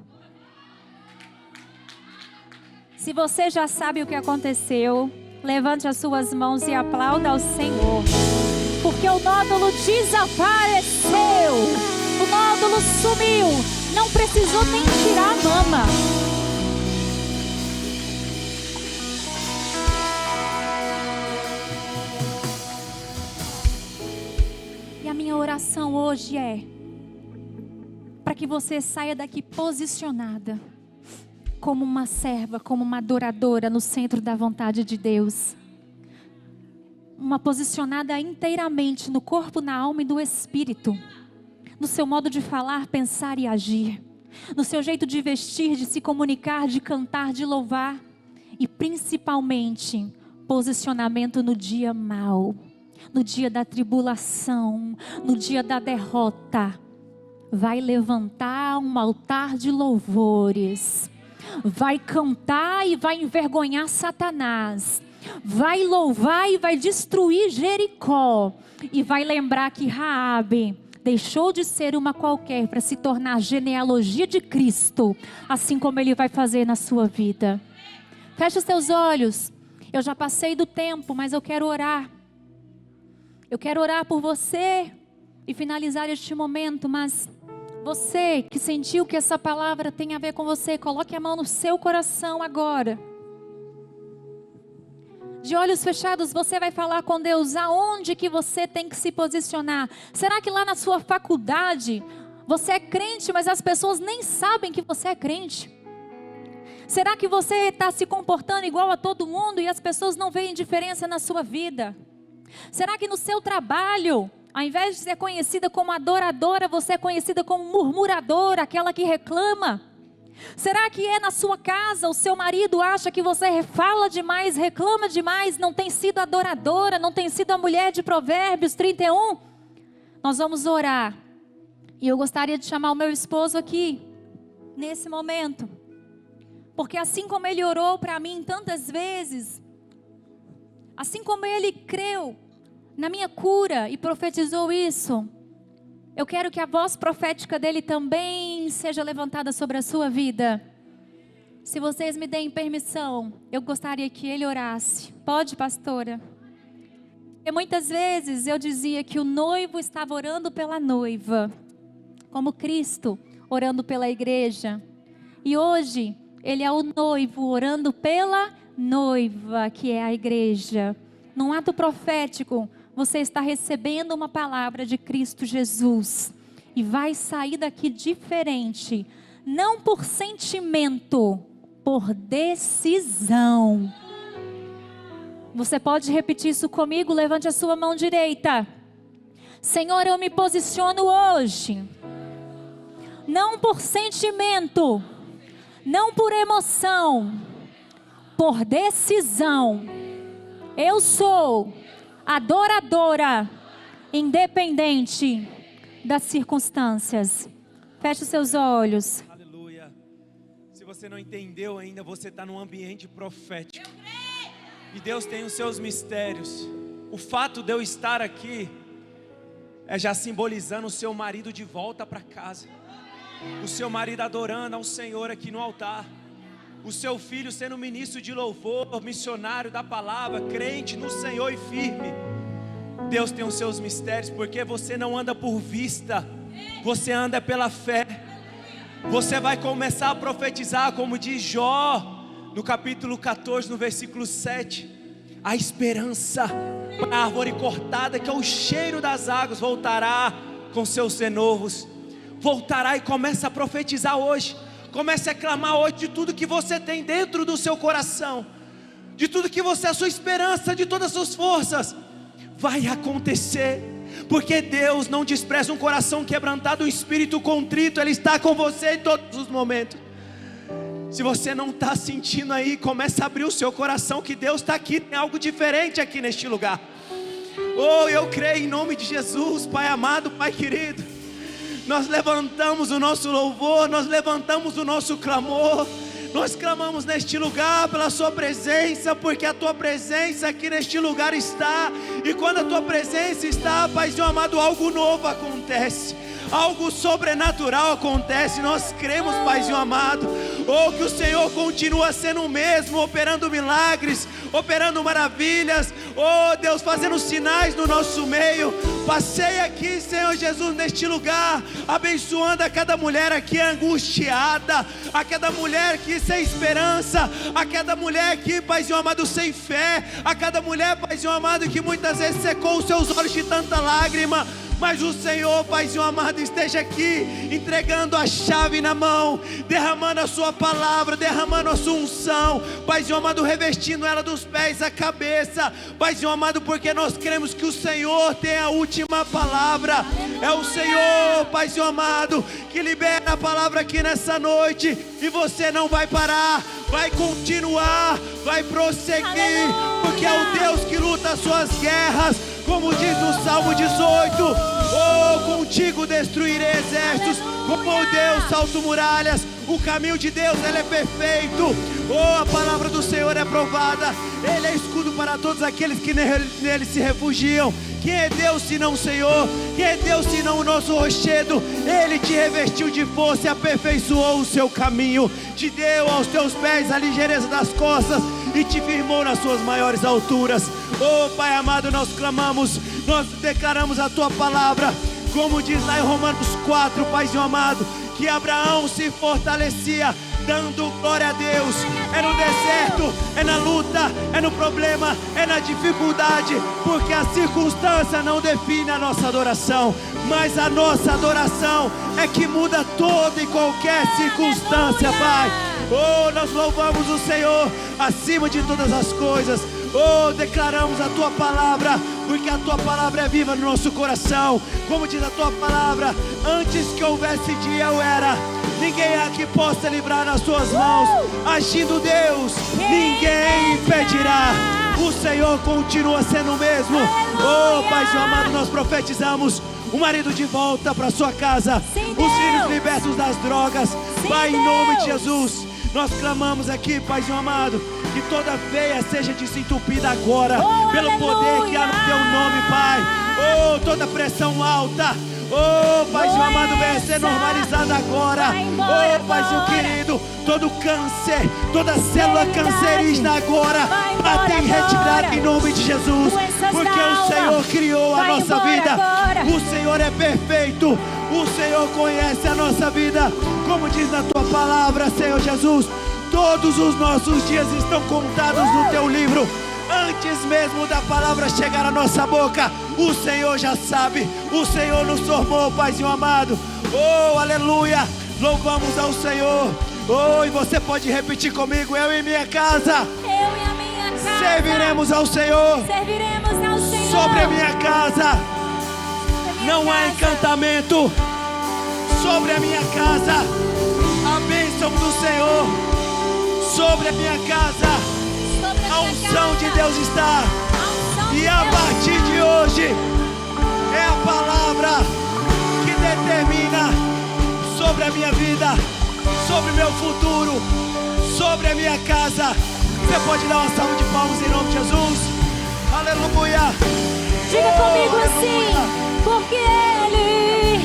Se você já sabe o que aconteceu, levante as suas mãos e aplauda ao Senhor. Porque o nódulo desapareceu. O nódulo sumiu. Não precisou nem tirar a mama. E a minha oração hoje é para que você saia daqui posicionada como uma serva, como uma adoradora no centro da vontade de Deus. Uma posicionada inteiramente no corpo, na alma e no espírito. No seu modo de falar, pensar e agir. No seu jeito de vestir, de se comunicar, de cantar, de louvar. E principalmente, posicionamento no dia mau. No dia da tribulação, no dia da derrota. Vai levantar um altar de louvores. Vai cantar e vai envergonhar Satanás. Vai louvar e vai destruir Jericó. E vai lembrar que Raabe deixou de ser uma qualquer para se tornar genealogia de Cristo. Assim como Ele vai fazer na sua vida. Feche os seus olhos. Eu já passei do tempo, mas eu quero orar. Eu quero orar por você e finalizar este momento, mas você que sentiu que essa palavra tem a ver com você, coloque a mão no seu coração agora. De olhos fechados, você vai falar com Deus aonde que você tem que se posicionar. Será que lá na sua faculdade você é crente, mas as pessoas nem sabem que você é crente? Será que você está se comportando igual a todo mundo e as pessoas não veem diferença na sua vida? Será que no seu trabalho, ao invés de ser conhecida como adoradora, você é conhecida como murmuradora, aquela que reclama? Será que é na sua casa, o seu marido acha que você fala demais, reclama demais, não tem sido adoradora, não tem sido a mulher de Provérbios 31? Nós vamos orar. E eu gostaria de chamar o meu esposo aqui, nesse momento. Porque assim como ele orou para mim tantas vezes, assim como ele creu na minha cura e profetizou isso, eu quero que a voz profética dele também seja levantada sobre a sua vida. Se vocês me deem permissão, eu gostaria que ele orasse. Pode, pastora? Porque muitas vezes eu dizia que o noivo estava orando pela noiva, como Cristo orando pela igreja. E hoje ele é o noivo orando pela noiva, que é a igreja. Num ato profético, você está recebendo uma palavra de Cristo Jesus. E vai sair daqui diferente. Não por sentimento, por decisão. Você pode repetir isso comigo? Levante a sua mão direita. Senhor, eu me posiciono hoje. Não por sentimento. Não por emoção. Por decisão. Eu sou adoradora, independente das circunstâncias. Feche os seus olhos. Aleluia. Se Se você não entendeu ainda, você está num ambiente profético. E Deus tem os seus mistérios. O fato de eu estar aqui é já simbolizando o seu marido de volta para casa. O seu marido adorando ao Senhor aqui no altar. O seu filho sendo ministro de louvor, missionário da palavra, crente no Senhor e firme. Deus tem os seus mistérios, porque você não anda por vista, você anda pela fé. Você vai começar a profetizar, como diz Jó, no capítulo 14, no versículo 7. A esperança, a árvore cortada, que é o cheiro das águas, voltará com seus renovos. Voltará e começa a profetizar hoje. Comece a clamar hoje de tudo que você tem dentro do seu coração, de tudo que você é a sua esperança, de todas as suas forças. Vai acontecer, porque Deus não despreza um coração quebrantado, um espírito contrito. Ele está com você em todos os momentos. Se você não está sentindo aí, comece a abrir o seu coração, que Deus está aqui, tem algo diferente aqui neste lugar. Oh, eu creio em nome de Jesus. Pai amado, Pai querido, nós levantamos o nosso louvor, nós levantamos o nosso clamor. Nós clamamos neste lugar pela sua presença, porque a tua presença aqui neste lugar está. E quando a tua presença está, Paizinho amado, algo novo acontece, algo sobrenatural acontece. Nós cremos, Paizinho amado, que o Senhor continua sendo o mesmo, operando milagres, operando maravilhas. Deus, fazendo sinais no nosso meio. Passei aqui, Senhor Jesus, neste lugar, abençoando a cada mulher aqui angustiada, a cada mulher aqui sem esperança, a cada mulher aqui, Paizinho amado, sem fé, a cada mulher, Paizinho amado, que muitas vezes secou os seus olhos de tanta lágrima. Mas o Senhor, Paizinho amado, esteja aqui, entregando a chave na mão, derramando a sua palavra, derramando a sua unção, Paizinho amado, revestindo ela dos pés à cabeça, Paizinho amado, porque nós cremos que o Senhor tem a última palavra. É o Senhor, Paizinho amado, que libera a palavra aqui nessa noite, e você não vai parar, vai continuar, vai prosseguir, porque é o Deus que luta as suas guerras. Como diz o Salmo 18, contigo destruirei exércitos, como Deus salto muralhas. O caminho de Deus, ele é perfeito. A palavra do Senhor é provada. Ele é escudo para todos aqueles que nele se refugiam. Quem é Deus senão o Senhor? Quem é Deus senão o nosso rochedo? Ele te revestiu de força e aperfeiçoou o seu caminho, te deu aos teus pés a ligeireza das costas e te firmou nas suas maiores alturas. Pai amado, nós clamamos, nós declaramos a tua palavra, como diz lá em Romanos 4, Paizinho amado, que Abraão se fortalecia dando glória a Deus. É no deserto, é na luta, é no problema, é na dificuldade, porque a circunstância não define a nossa adoração, mas a nossa adoração é que muda toda e qualquer circunstância, Pai. Nós louvamos o Senhor acima de todas as coisas. Declaramos a tua palavra, porque a tua palavra é viva no nosso coração. Como diz a tua palavra, antes que houvesse dia eu era. Ninguém há que possa livrar nas tuas mãos. Agindo Deus, ninguém impedirá. O Senhor continua sendo o mesmo. Paizinho amado, nós profetizamos o marido de volta para sua casa, os filhos libertos das drogas. Pai, em nome de Jesus, nós clamamos aqui, Paizinho amado, que toda veia seja desentupida agora, pelo poder que há no teu nome, Pai. Toda pressão alta, Paizinho amado, venha ser normalizada agora. Paizinho querido, todo câncer, toda célula cancerígena agora, bate em retirada em nome de Jesus, porque o Senhor criou a nossa vida. O Senhor é perfeito, o Senhor conhece a nossa vida, como diz na tua palavra, Senhor Jesus. Todos os nossos dias estão contados no teu livro. Antes mesmo da palavra chegar à nossa boca, o Senhor já sabe. O Senhor nos formou, Paizinho amado. Aleluia, louvamos ao Senhor. E você pode repetir comigo: eu e minha casa, serviremos ao Senhor. Sobre a minha casa não há encantamento. Sobre a minha casa, a bênção do Senhor. Sobre a minha casa, a unção de Deus está. E a partir de hoje, é a palavra que determina sobre a minha vida, sobre meu futuro, sobre a minha casa. Você pode dar uma salva de palmas em nome de Jesus? Aleluia! Diga comigo assim, aleluia. porque Ele